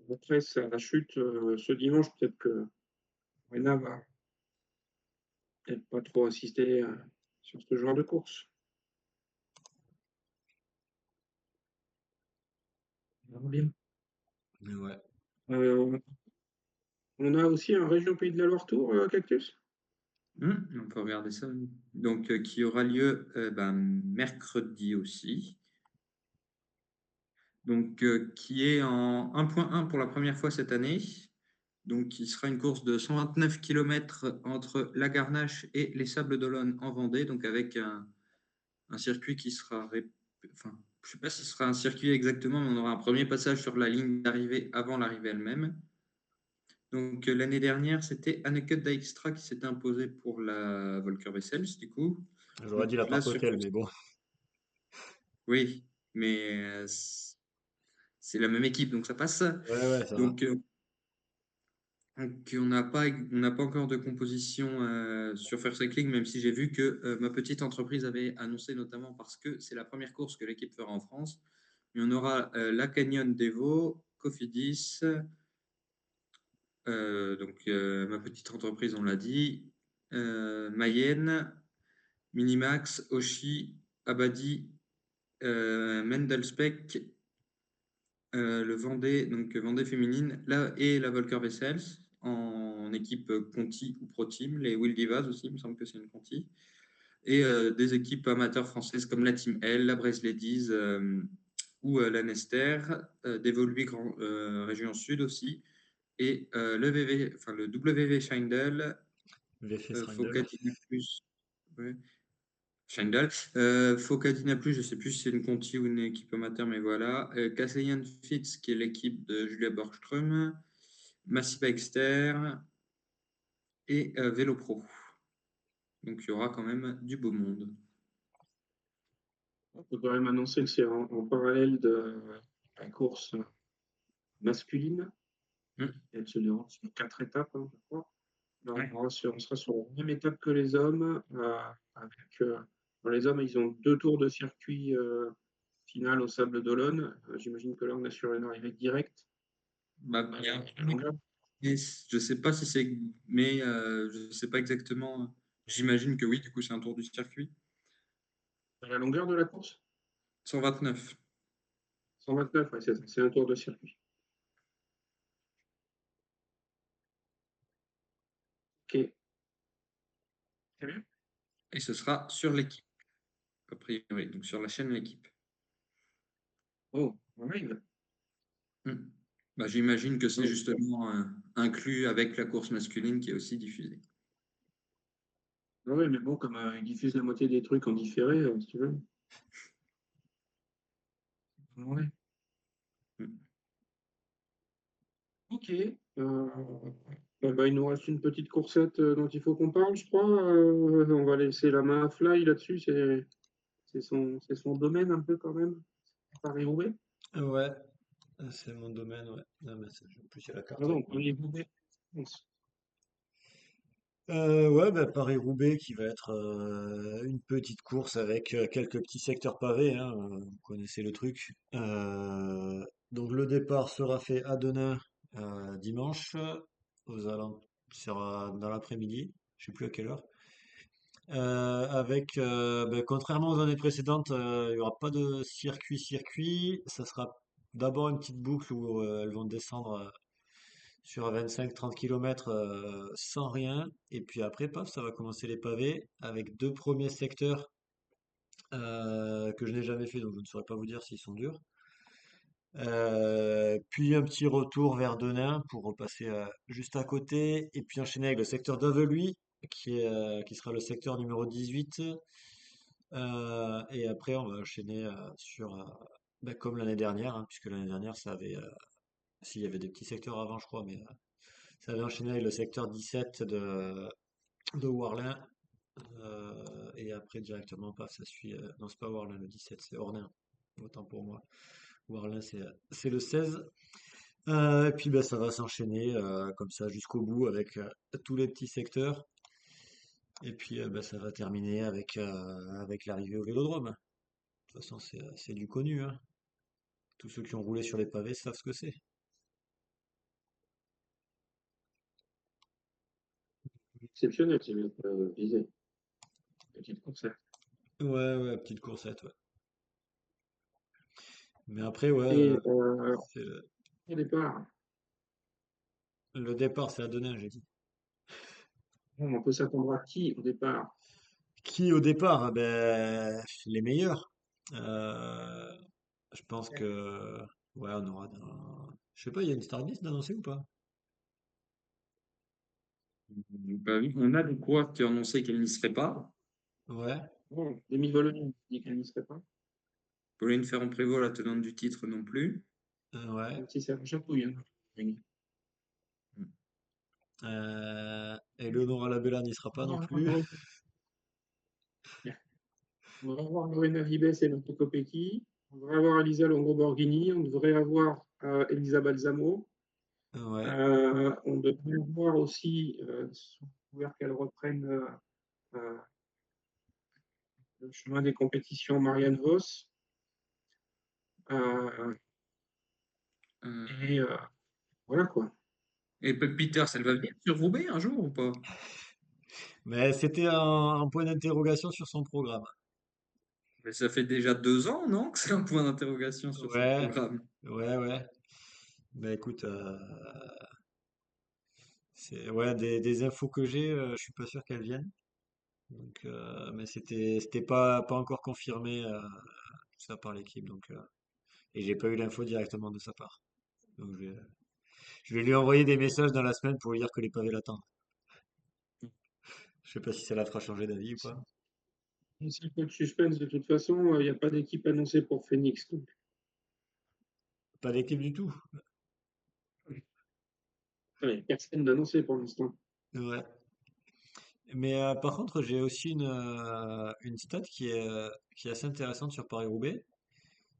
Après, ça la chute ce dimanche, peut-être que Rena va peut-être pas trop assister sur ce genre de course. On verra bien. Ouais. On a aussi un région Pays de la Loire Tour, Cactus. On peut regarder ça. Donc, qui aura lieu mercredi aussi. Donc, qui est en 1.1 pour la première fois cette année. Donc, qui sera une course de 129 km entre la Garnache et les Sables d'Olonne en Vendée. Donc, avec un circuit qui sera. Enfin, je ne sais pas si ce sera un circuit exactement, mais on aura un premier passage sur la ligne d'arrivée avant l'arrivée elle-même. Donc, l'année dernière, c'était Anneke Dijkstra qui s'était imposée pour la Volker Wessels, du coup. J'aurais Donc dit la là, sur Parcotel, mais bon. oui, mais c'est la même équipe, donc ça passe. Ouais, ouais, ça va. Donc, on n'a pas encore de composition sur Fair Cycling, même si j'ai vu que ma petite entreprise avait annoncé, notamment parce que c'est la première course que l'équipe fera en France. Mais on aura la Canyon d'Evo, Cofidis, donc ma petite entreprise, on l'a dit, Mayenne, Minimax, Oshi, Abadi, Mendelspec, le Vendée, donc Vendée féminine, et la Volker Wessels en équipe Conti ou Pro Team, les Will Divas aussi, il me semble que c'est une Conti, et des équipes amateurs françaises comme la Team L, la Brace Ladies, ou Lanester, des Volvic région sud aussi, et le VV, enfin le WV Schindel, VFS Rindle. Focadina Plus, ouais, Schindel, Focadina Plus, je sais plus si c'est une Conti ou une équipe amateur, mais voilà, Kasseyan Fitz, qui est l'équipe de Julia Borgström, Massey Baxter et Vélo Pro. Donc il y aura quand même du beau monde. On peut quand même annoncer que c'est en parallèle de la course masculine. Mm. Elle se déroule sur 4 étapes, hein, je crois. Là, Ouais. on sera sur la même étape que les hommes. Les hommes, ils ont 2 tours de circuit final au Sable d'Olonne. J'imagine que là, on est sur une arrivée directe. Bah, il y a un La longueur, mais je sais pas si c'est, mais je sais pas exactement. J'imagine que oui, du coup, c'est un tour du circuit. la longueur de la course? 129. 129, ouais, c'est un tour de circuit. Ok, très bien. Et ce sera sur l'équipe, a priori, donc sur la chaîne L'équipe. Oh, ouais, Hmm. Bah, j'imagine que c'est ouais. justement inclus avec la course masculine qui est aussi diffusée. Ouais, mais bon, comme ils diffusent la moitié des trucs en différé, si tu veux. Ouais. Hmm. Ok. Il nous reste une petite coursette dont il faut qu'on parle, je crois. On va laisser la main à Fly là-dessus. C'est son domaine un peu quand même. Paris-Roubaix. Ouais, c'est mon domaine, ouais. Ah, mais en plus, il y a la Ah carte non, avec moi. Paris-Roubaix. Ouais, bah, Paris-Roubaix qui va être une petite course avec quelques petits secteurs pavés, hein, vous connaissez le truc. Donc le départ sera fait à Denain dimanche, aux alentours, sera dans l'après-midi, je sais plus à quelle heure. Contrairement aux années précédentes, il n'y aura pas de circuit. Ça sera d'abord une petite boucle où elles vont descendre sur 25-30 km sans rien. Et puis après, paf, ça va commencer les pavés avec deux premiers secteurs que je n'ai jamais fait, donc je ne saurais pas vous dire s'ils sont durs. Puis un petit retour vers Denain pour repasser juste à côté. Et puis enchaîner avec le secteur d'Aveluy, qui sera le secteur numéro 18. Et après, on va enchaîner sur, comme l'année dernière, hein, puisque l'année dernière, ça avait, s'il y avait des petits secteurs avant, je crois, mais ça avait enchaîné avec le secteur 17 de Warlin. Et après, directement, paf, ça suit. Non, c'est pas Warlin, le 17, c'est Ornain. Autant pour moi. Warlin, c'est le 16. Et puis, ben, ça va s'enchaîner comme ça jusqu'au bout avec tous les petits secteurs. Et puis, ben, ça va terminer avec l'arrivée au Vélodrome. De toute façon, c'est du connu, hein. Tous ceux qui ont roulé sur les pavés savent ce que c'est. Exceptionnel, c'est bien visé. Petite coursette. Ouais, ouais, petite coursette, ouais. Mais après, ouais, Et c'est au départ, le départ, c'est à Denain, j'ai dit. on peut s'attendre à qui au départ? Qui au départ? Ah ben, les meilleurs. Euh, je pense que, ouais, on aura, je sais pas, il y a une start-list d'annoncer ou pas? Bah oui, on a des coureurs qui ont annoncé qu'elles n'y seraient pas. Ouais, Bon, Demi Vologne dit qu'elle n'y serait pas, Pauline Ferrand-Prévot, la tenante du titre, non plus. ouais. même si c'est un chatouille, hein. Eleonora Labella n'y sera pas non plus. On devrait avoir Lorena Vibes et Marco Kopecky. On devrait avoir Elisa Longo-Borghini. On devrait avoir Elisa Balsamo. Ouais, On devrait avoir aussi, sous couvert qu'elle reprenne euh, le chemin des compétitions, Marianne Vos. Euh, Euh, et voilà quoi. et Pep Peters, elle va venir sur Roubaix un jour ou pas? mais c'était un point d'interrogation sur son programme. Mais ça fait déjà 2 ans, non, que c'est un point d'interrogation sur son Ouais, programme. ouais, ouais. Bah écoute, c'est ouais des infos que j'ai, je suis pas sûr qu'elles viennent. Donc, mais c'était pas encore confirmé tout ça par l'équipe. Donc, et j'ai pas eu l'info directement de sa part. Donc je vais lui envoyer des messages dans la semaine pour lui dire que les pavés l'attendent. Je sais pas si ça la fera changer d'avis ou pas. C'est un peu de suspense, de toute façon, il n'y a pas d'équipe annoncée pour Phoenix. Donc, Pas d'équipe du tout. il n'y a personne d'annoncé pour l'instant. Ouais. Mais par contre, j'ai aussi une stat qui est assez intéressante sur Paris-Roubaix.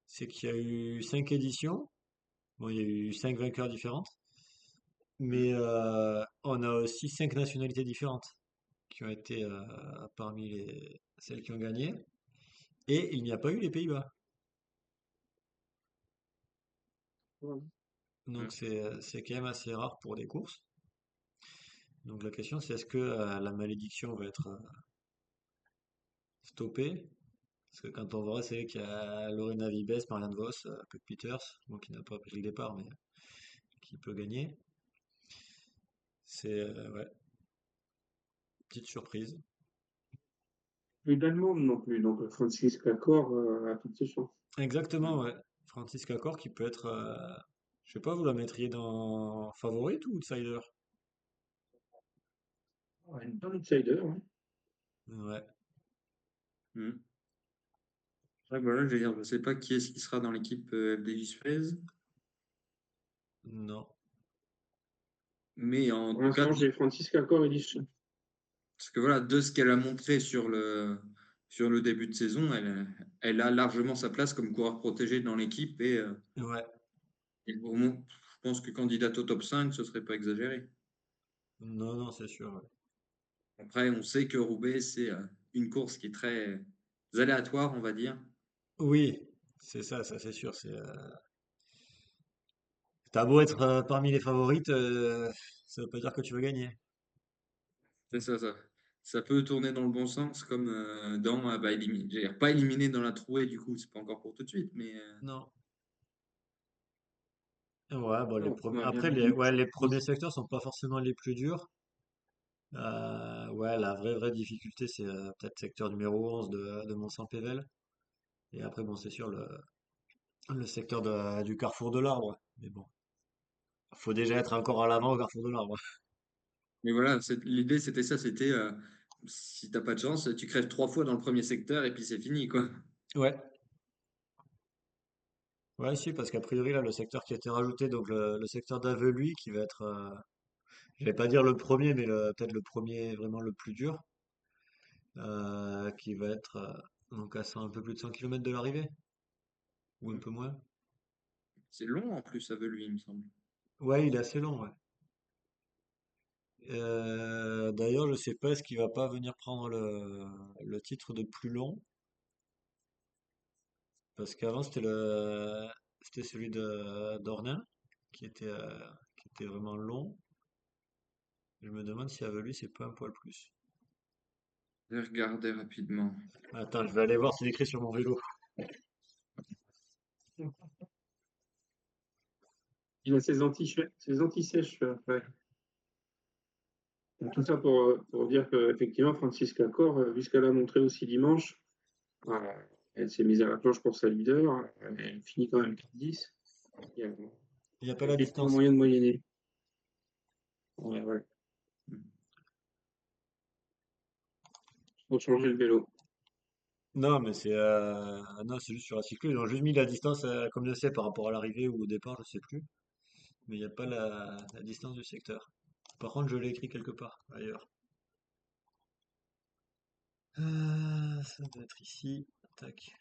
C'est qu'il y a eu 5 éditions. Bon, il y a eu 5 vainqueurs différentes. Mais on a aussi 5 nationalités différentes qui ont été parmi celles qui ont gagné. Et il n'y a pas eu les Pays-Bas. Voilà. Donc c'est quand même assez rare pour des courses. Donc la question c'est est-ce que la malédiction va être stoppée? Parce que quand on voit, c'est qu'il y a Lorena Vibes, Marianne Vos, Puck Peters, bon, qui n'a pas pris le départ, mais qui peut gagner. C'est ouais, petite surprise. Plus d'Allemande non plus, donc Francis Cacor a toutes ses chances. Exactement, ouais. Francis Cacor qui peut être, je sais pas, vous la mettriez dans favorite ou outsider? Ouais, un outsider, ouais. Ouais, Hmm. Ouais, voilà, je veux dire, je sais pas qui est-ce qui sera dans l'équipe FDJ Suez, non. mais en Pour tout cas, l'instant, j'ai Francis Cacor et Lisson. parce que voilà, de ce qu'elle a montré sur le début de saison, elle a largement sa place comme coureur protégé dans l'équipe Ouais, et au moins, je pense que candidate au top 5, ce serait pas exagéré. non, non, c'est sûr, ouais. Après, on sait que Roubaix, c'est une course qui est très aléatoire, on va dire. Oui, c'est ça c'est sûr. T'as beau être parmi les favorites, ça veut pas dire que tu vas gagner. C'est ça. Ça peut tourner dans le bon sens, comme dans bah, j'allais dire, pas éliminé dans la trouée, du coup, c'est pas encore pour tout de suite, mais Non. Ouais, bon, Non, on a bien après, vu. ouais, les premiers secteurs sont pas forcément les plus durs. Ouais, la vraie difficulté, c'est peut-être secteur numéro 11 de Mont-Saint-Pével. Et après, bon, c'est sûr, le secteur du Carrefour de l'Arbre. Mais bon, faut déjà être encore à l'avant au Carrefour de l'Arbre. mais voilà, l'idée c'était ça, c'était si t'as pas de chance, tu crèves 3 fois dans le premier secteur et puis c'est fini, quoi. Ouais, ouais, si, parce qu'a priori, là, le secteur qui a été rajouté, donc le secteur d'Aveluy, qui va être, je vais pas dire le premier, mais peut-être le premier vraiment le plus dur, qui va être donc à un peu plus de 100 km de l'arrivée, ou un peu moins. C'est long en plus, ça veut lui, il me semble. Ouais, il est assez long, ouais. D'ailleurs, je sais pas, est-ce qu'il va pas venir prendre le titre de plus long? Parce qu'avant, c'était celui de d'Ornain, qui était vraiment long. Je me demande si avec lui, c'est pas un poil plus. Je vais regarder rapidement. Attends, je vais aller voir, c'est écrit sur mon vélo. Il a ses anti-sèches. Ouais. Donc, tout ça pour dire qu'effectivement, Francis Cacor, vu ce qu'elle a montré aussi dimanche, euh, elle s'est mise à la planche pour sa leader. Elle finit quand même 10. Il y a Il n'y a pas la effectivement distance. moyen de moyenner. Ouais, ouais. Faut changer le vélo. Non, mais non, c'est juste sur la cyclo. Ils ont juste mis la distance, comme je sais, par rapport à l'arrivée ou au départ, je sais plus. Mais il n'y a pas la distance du secteur. Par contre, je l'ai écrit quelque part, ailleurs. Ça doit être ici. Tac.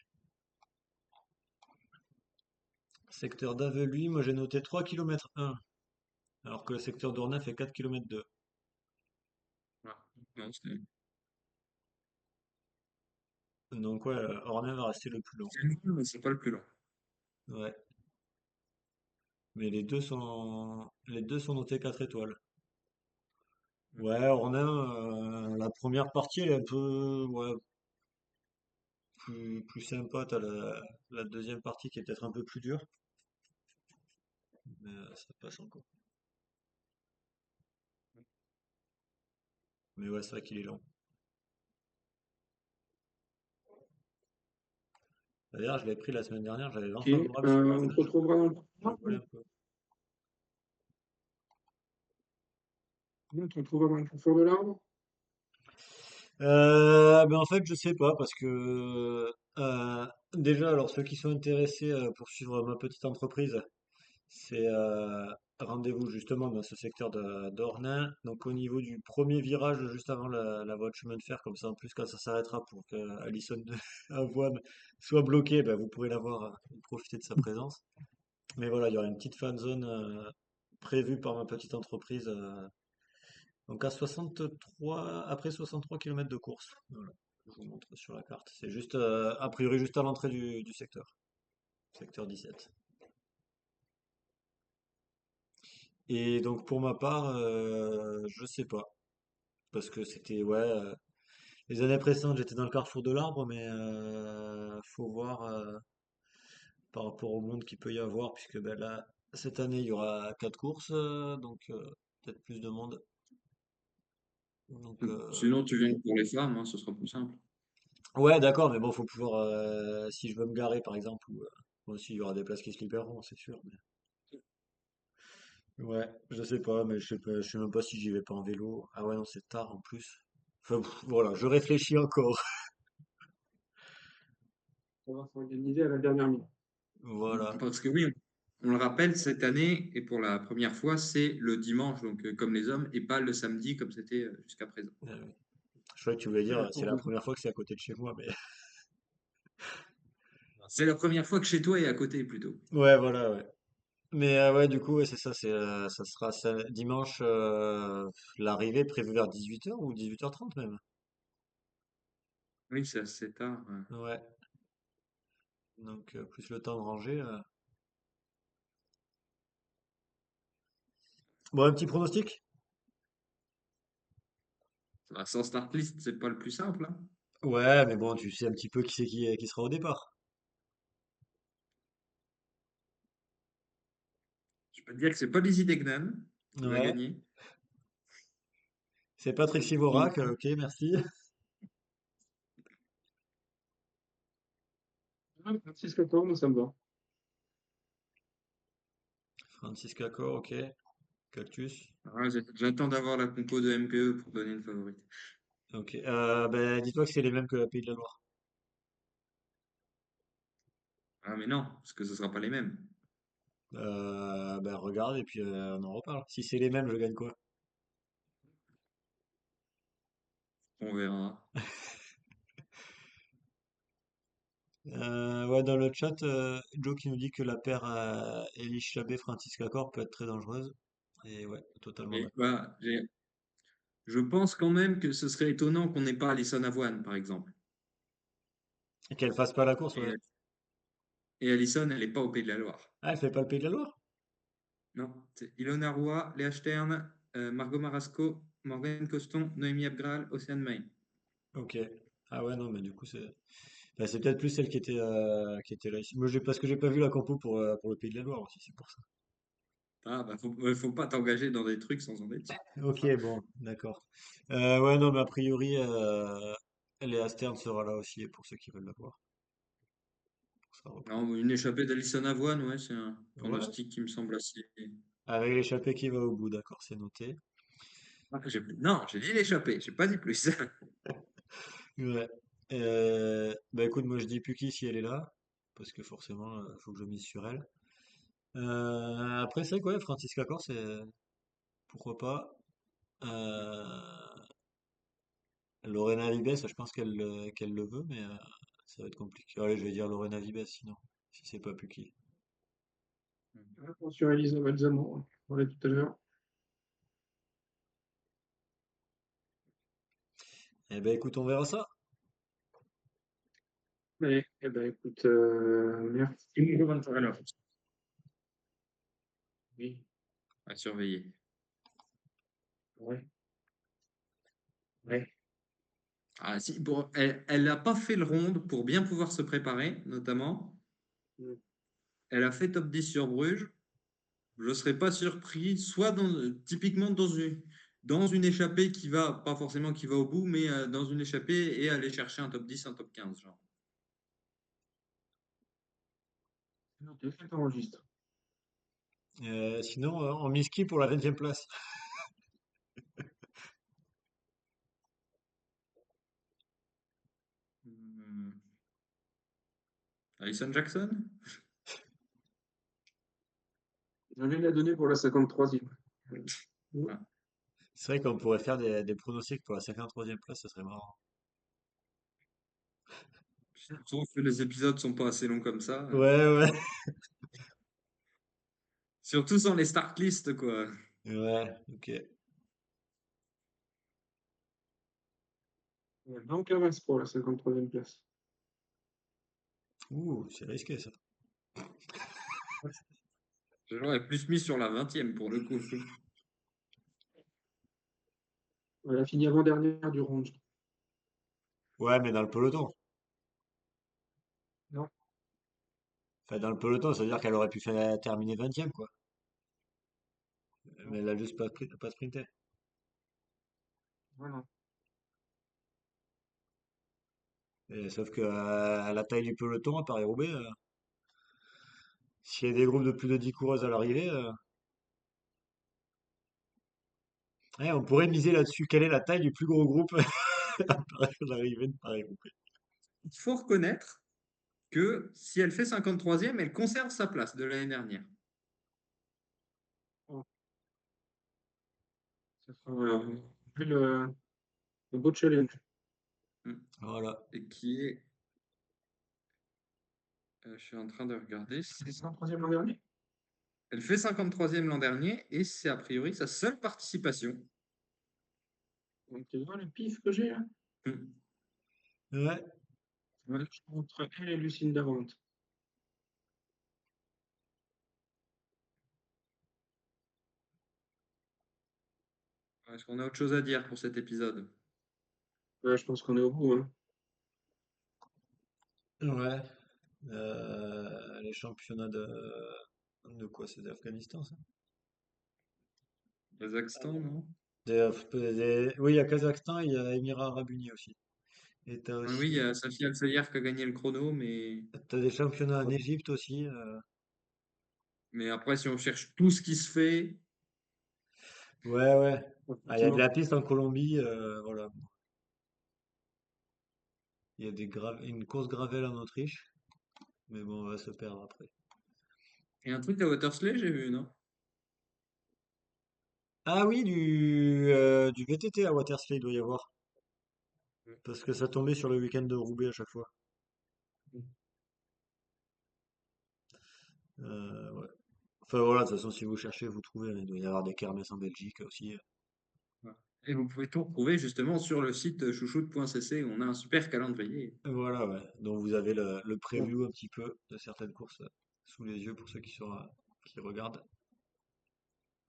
Secteur d'Aveluy, moi j'ai noté 3 km 1, alors que le secteur d'Ornain fait 4 km 2. Ah, non, Donc ouais, Ornain va rester le plus long. c'est long, mais c'est pas le plus long. Ouais. Mais les deux sont notés 4 étoiles. Ouais, Ornain, la première partie, elle est un peu ouais, plus sympa. T'as la deuxième partie qui est peut-être un peu plus dure, mais ça passe encore. Mais ouais, c'est vrai qu'il est long. D'ailleurs, je l'ai pris la semaine dernière, j'avais Ok. 20 favorables sur On te Ardèche. retrouvera dans le Je volais un peu. On te retrouvera dans le confort de l'arbre. Ben en fait, je sais pas parce que déjà, alors ceux qui sont intéressés pour suivre ma petite entreprise, c'est rendez-vous justement dans ce secteur d'Ornain. Donc au niveau du premier virage, juste avant la voie de chemin de fer, comme ça en plus quand ça s'arrêtera pour que Alison Avoine soit bloquée, ben, vous pourrez la voir et profiter de sa présence. Mais voilà, il y aura une petite fan zone prévue par ma petite entreprise. Donc à 63, après 63 km de course. Voilà, je vous montre sur la carte. C'est juste, a priori, juste à l'entrée du secteur 17. Et donc pour ma part, je sais pas. Parce que c'était, ouais, les années précédentes, j'étais dans le carrefour de l'arbre, mais faut voir par rapport au monde qu'il peut y avoir, puisque ben là, cette année, il y aura 4 courses, donc peut-être plus de monde. Donc, Sinon, tu viens pour les femmes, hein, ce sera plus simple. ouais, d'accord, mais bon, faut pouvoir, si je veux me garer, par exemple, ou bon, si, il y aura des places qui se libéreront, c'est sûr. Ouais, je sais pas, mais je sais même pas si j'y vais pas en vélo. Ah ouais, non, c'est tard en plus. Enfin, voilà, je réfléchis encore. On va s'organiser à la dernière minute. Voilà. Parce que oui, on le rappelle, cette année, et pour la première fois, c'est le dimanche, donc comme les hommes, et pas le samedi comme c'était jusqu'à présent. Ouais. Je croyais que tu voulais dire, c'est la première fois que c'est à côté de chez moi, mais C'est la première fois que chez toi et à côté plutôt. ouais, voilà, ouais. Mais ouais, du coup, ouais, c'est ça, ça sera dimanche, l'arrivée prévue vers 18h ou 18h30 même. Oui, c'est assez tard. Ouais, donc plus le temps de ranger. Bon, un petit pronostic? Bah, sans start list, c'est pas le plus simple, hein. Ouais, mais bon, tu sais un petit peu qui c'est qui sera au départ. Je peux te dire que c'est pas Lizzie Deignan qui va Ouais, gagner. c'est Patrick Sivora, Donc, ok, merci. Ah, Francis Cocor, moi ça me va. Francis Cacor, ok. Cactus. ouais, j'attends d'avoir la compo de MPE pour donner une favorite. Ok. Ben, dis-toi que c'est les mêmes que Pays de la Loire. Ah, mais non, parce que ce sera pas les mêmes. Ben, regarde et puis on en reparle. Si c'est les mêmes, je gagne quoi? On verra. Ouais, dans le chat, Joe qui nous dit que la paire Elie Chabet-Francis Cacor peut être très dangereuse. Et ouais, totalement Et d'accord. bah, je pense quand même que ce serait étonnant qu'on n'ait pas Alison Avoine, par exemple. Et qu'elle fasse pas la course, ouais. Et, et Alison, elle n'est pas au Pays de la Loire. Ah, elle fait pas le Pays de la Loire? Non, c'est Ilona Roy, Léa Stern, Margot Marasco, Morgane Coston, Noémie Abgral, Océane May. Ok. Ah ouais, non, mais du coup, c'est peut-être plus celle qui était là ici. Moi, parce que j'ai pas vu la compo pour le Pays de la Loire aussi, c'est pour ça. Ah, bah, faut pas t'engager dans des trucs sans en être sûr. Ok, bon, d'accord. Ouais, non, mais a priori, Léa Stern sera là aussi pour ceux qui veulent la voir. Pour sa reprise. Non, une échappée d'Alison Avoine, ouais, c'est un Ouais. pronostic qui me semble assez. Avec l'échappée qui va au bout, d'accord, c'est noté. Ah, non, j'ai dit l'échappée, j'ai pas dit plus. Ouais. Bah écoute, moi je dis Puki si elle est là, parce que forcément, faut que je mise sur elle. Après, c'est quoi, Francis Cacor, c'est pourquoi pas. Lorena Vibes, je pense qu'elle le veut, mais ça va être compliqué. Allez, je vais dire Lorena Vibes sinon, si c'est pas Puki. Attention à Elisa Balsamo, on parlait tout à l'heure. Eh ben écoute, on verra ça. Allez, eh ben, écoute, merci. Alors, oui, À surveiller. ouais, ouais. Ah, si, bon, elle n'a pas fait le ronde pour bien pouvoir se préparer, notamment. Mm. Elle a fait top 10 sur Bruges. Je ne serais pas surpris, soit typiquement dans une échappée qui va, pas forcément qui va au bout, mais dans une échappée et aller chercher un top 10, un top 15, genre. Noté, ça t'enregistre. Sinon, en Miski pour la 20e place. Hmm. Alison Jackson? Je vais la donner pour la 53e. Ah. C'est vrai qu'on pourrait faire des pronostics pour la 53e place, ça serait marrant. Sauf que les épisodes sont pas assez longs comme ça. Ouais, ouais. Surtout sans les start list, quoi. Ouais, ok. Donc, avance pour la 53e place. Ouh, c'est risqué ça. Je l'aurais plus mis sur la 20e pour le coup. Elle a fini avant-dernière du range. Ouais, mais dans le peloton. Non, Enfin, dans le peloton, ça veut dire qu'elle aurait pu terminer 20e, quoi. non, Mais elle a juste pas sprinté. voilà. Sauf que à la taille du peloton, à Paris-Roubaix, s'il y a des groupes de plus de 10 coureuses à l'arrivée, ouais, on pourrait miser là-dessus. Quelle est la taille du plus gros groupe à l'arrivée de Paris-Roubaix? Il faut reconnaître que si elle fait 53e, elle conserve sa place de l'année dernière. Oh, ça sera le beau challenge. Hmm. Voilà. Et qui est. Je suis en train de regarder. C'est 103e l'an dernier? Elle fait 53e l'an dernier et c'est a priori sa seule participation. Donc, tu vois le pif que j'ai là? Hmm. Ouais. Ouais, je suis entre elle et Lucinda Brandt. Est-ce qu'on a autre chose à dire pour cet épisode? Ouais, je pense qu'on est au bout, hein. Ouais. Les championnats de quoi? C'est d'Afghanistan, ça? Kazakhstan, non? Oui, il y a Kazakhstan, il y a Émirats Arabes Unis aussi. Et t'as Ah oui, il y aussi, a Safi Al-Sayar qui a gagné le chrono, t'as des championnats en Égypte aussi. mais après, si on cherche tout ce qui se fait, Ouais, ouais. Ah, il y a de Effectivement. la piste en Colombie, voilà. Il y a une course gravel en Autriche, mais bon, on va se perdre après. il y a un truc à Watersley, j'ai vu, non? Ah oui, du VTT à Watersley, il doit y avoir. Parce que ça tombait sur le week-end de Roubaix à chaque fois. Ouais. Enfin voilà, de toute façon, si vous cherchez, vous trouvez, hein. Il doit y avoir des kermesses en Belgique aussi. Ouais. Et vous pouvez tout retrouver justement sur le site chouchoute.cc où on a un super calendrier. Voilà, ouais. Donc vous avez le Bon, preview un petit peu de certaines courses sous les yeux pour ceux qui regardent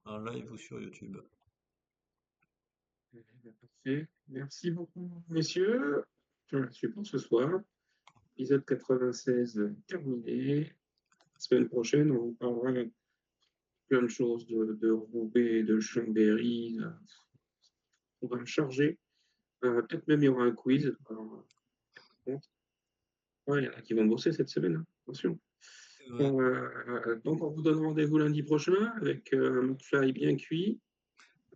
en live ou sur YouTube. parfait. Merci beaucoup, messieurs. Voilà, c'est pour ce soir. Épisode 96 terminé. La semaine prochaine, on parlera plein de choses de Roubaix, de Chambéry. On va le charger. Peut-être même il y aura un quiz. Alors, ouais, il y en a qui vont bosser cette semaine, hein. Attention. Ouais, Donc, on vous donne rendez-vous lundi prochain avec un McFly bien cuit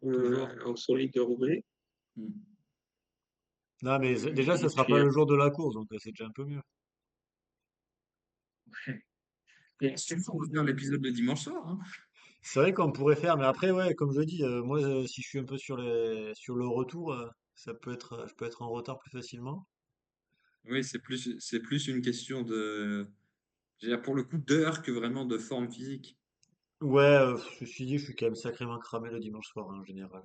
toujours. au soleil de Roubaix. Hmm. Non, mais déjà, ce Et sera puis, pas le jour de la course, donc c'est déjà un peu mieux. Il faut revenir l'épisode de dimanche soir, hein. C'est vrai qu'on pourrait faire, mais après, ouais, comme je dis, moi, si je suis un peu sur le retour, je peux être en retard plus facilement. Oui, c'est plus une question de, je veux dire, pour le coup, d'heure que vraiment de forme physique. Ouais, ceci dit, je suis quand même sacrément cramé le dimanche soir, hein, en général.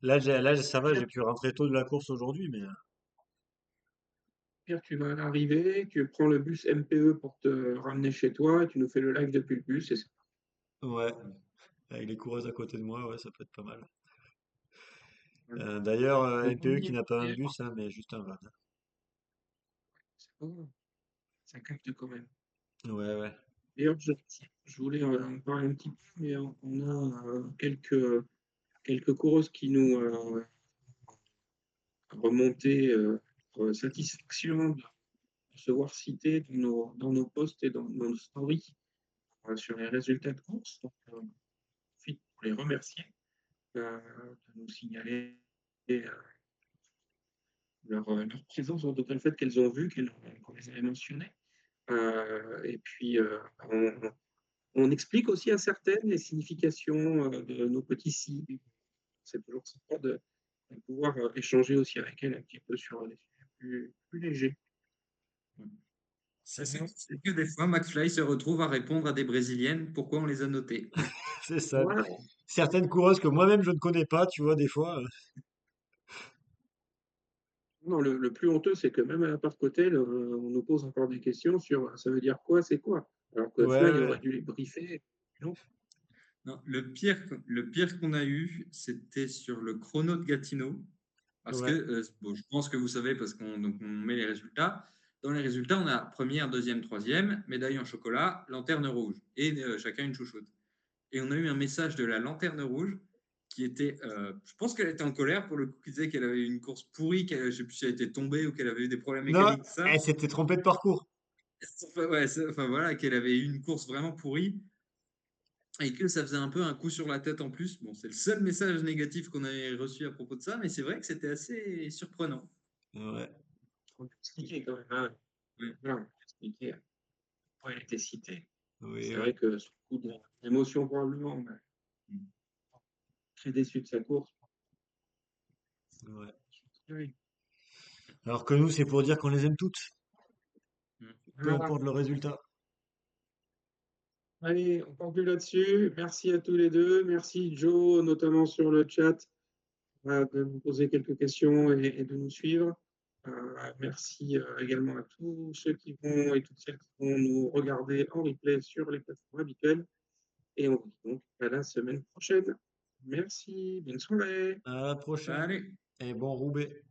Là, ça va, j'ai Pierre, pu rentrer tôt de la course aujourd'hui, mais Pierre, tu vas à l'arrivée, tu prends le bus MPE pour te ramener chez toi et tu nous fais le live depuis le bus. ouais, avec les coureuses à côté de moi, ouais, ça peut être pas mal. D'ailleurs, Donc, on NPE y qui est, n'a pas un Pierre. bus, hein, mais juste un van. C'est pas grave, ça capte quand même. Ouais, ouais. D'ailleurs, je voulais en parler un petit peu, mais on a quelques coureuses qui nous remonté satisfaction de se voir citer dans nos posts et dans nos stories. sur les résultats de course. Donc, profite pour les remercier de nous signaler leur présence, en tout cas le fait qu'elles ont vu, qu'on les avait mentionnées. Et puis, on explique aussi à certaines les significations de nos petits signes. C'est toujours sympa de pouvoir échanger aussi avec elles un petit peu sur des sujets plus légers. C'est que des fois, McFly se retrouve à répondre à des Brésiliennes pourquoi on les a notées. C'est ça. Voilà. Certaines coureuses que moi-même je ne connais pas, tu vois, des fois. Non, le plus honteux, c'est que même à la part Cotel, on nous pose encore des questions sur ça veut dire quoi, c'est quoi. Alors que Ouais, Fly aurait ouais, dû les briefer. Non. Non, le pire qu'on a eu, c'était sur le chrono de Gatineau. Parce que, ouais. bon, je pense que vous savez, parce on met les résultats. Dans les résultats, on a première, deuxième, troisième, médaille en chocolat, lanterne rouge, et chacun une chouchoute. Et on a eu un message de la lanterne rouge qui était, je pense qu'elle était en colère pour le coup, qui disait qu'elle avait eu une course pourrie, je ne sais plus si elle était tombée ou qu'elle avait eu des problèmes Non, mécaniques, tout ça. elle s'était trompée de parcours. Enfin, ouais, enfin voilà, qu'elle avait eu une course vraiment pourrie et que ça faisait un peu un coup sur la tête en plus. Bon, c'est le seul message négatif qu'on avait reçu à propos de ça, mais c'est vrai que c'était assez surprenant. Ouais, On peut expliquer quand même. Hein. Ouais. Voilà, on peut expliquer pourquoi elle était citée. oui, C'est oui. vrai que sous le coup d'émotion probablement, mais très déçu de sa course. Ouais. Oui. Alors que nous, c'est pour dire qu'on les aime toutes, peu Voilà. importe le résultat. Allez, on conclut là-dessus. Merci à tous les deux. Merci Joe, notamment sur le chat, de nous poser quelques questions et de nous suivre. Merci également à tous ceux qui vont et toutes celles qui vont nous regarder en replay sur les plateformes habituelles. Et on vous dit donc à la semaine prochaine. Merci, bonne soirée. À la prochaine. Allez. Et bon Roubaix.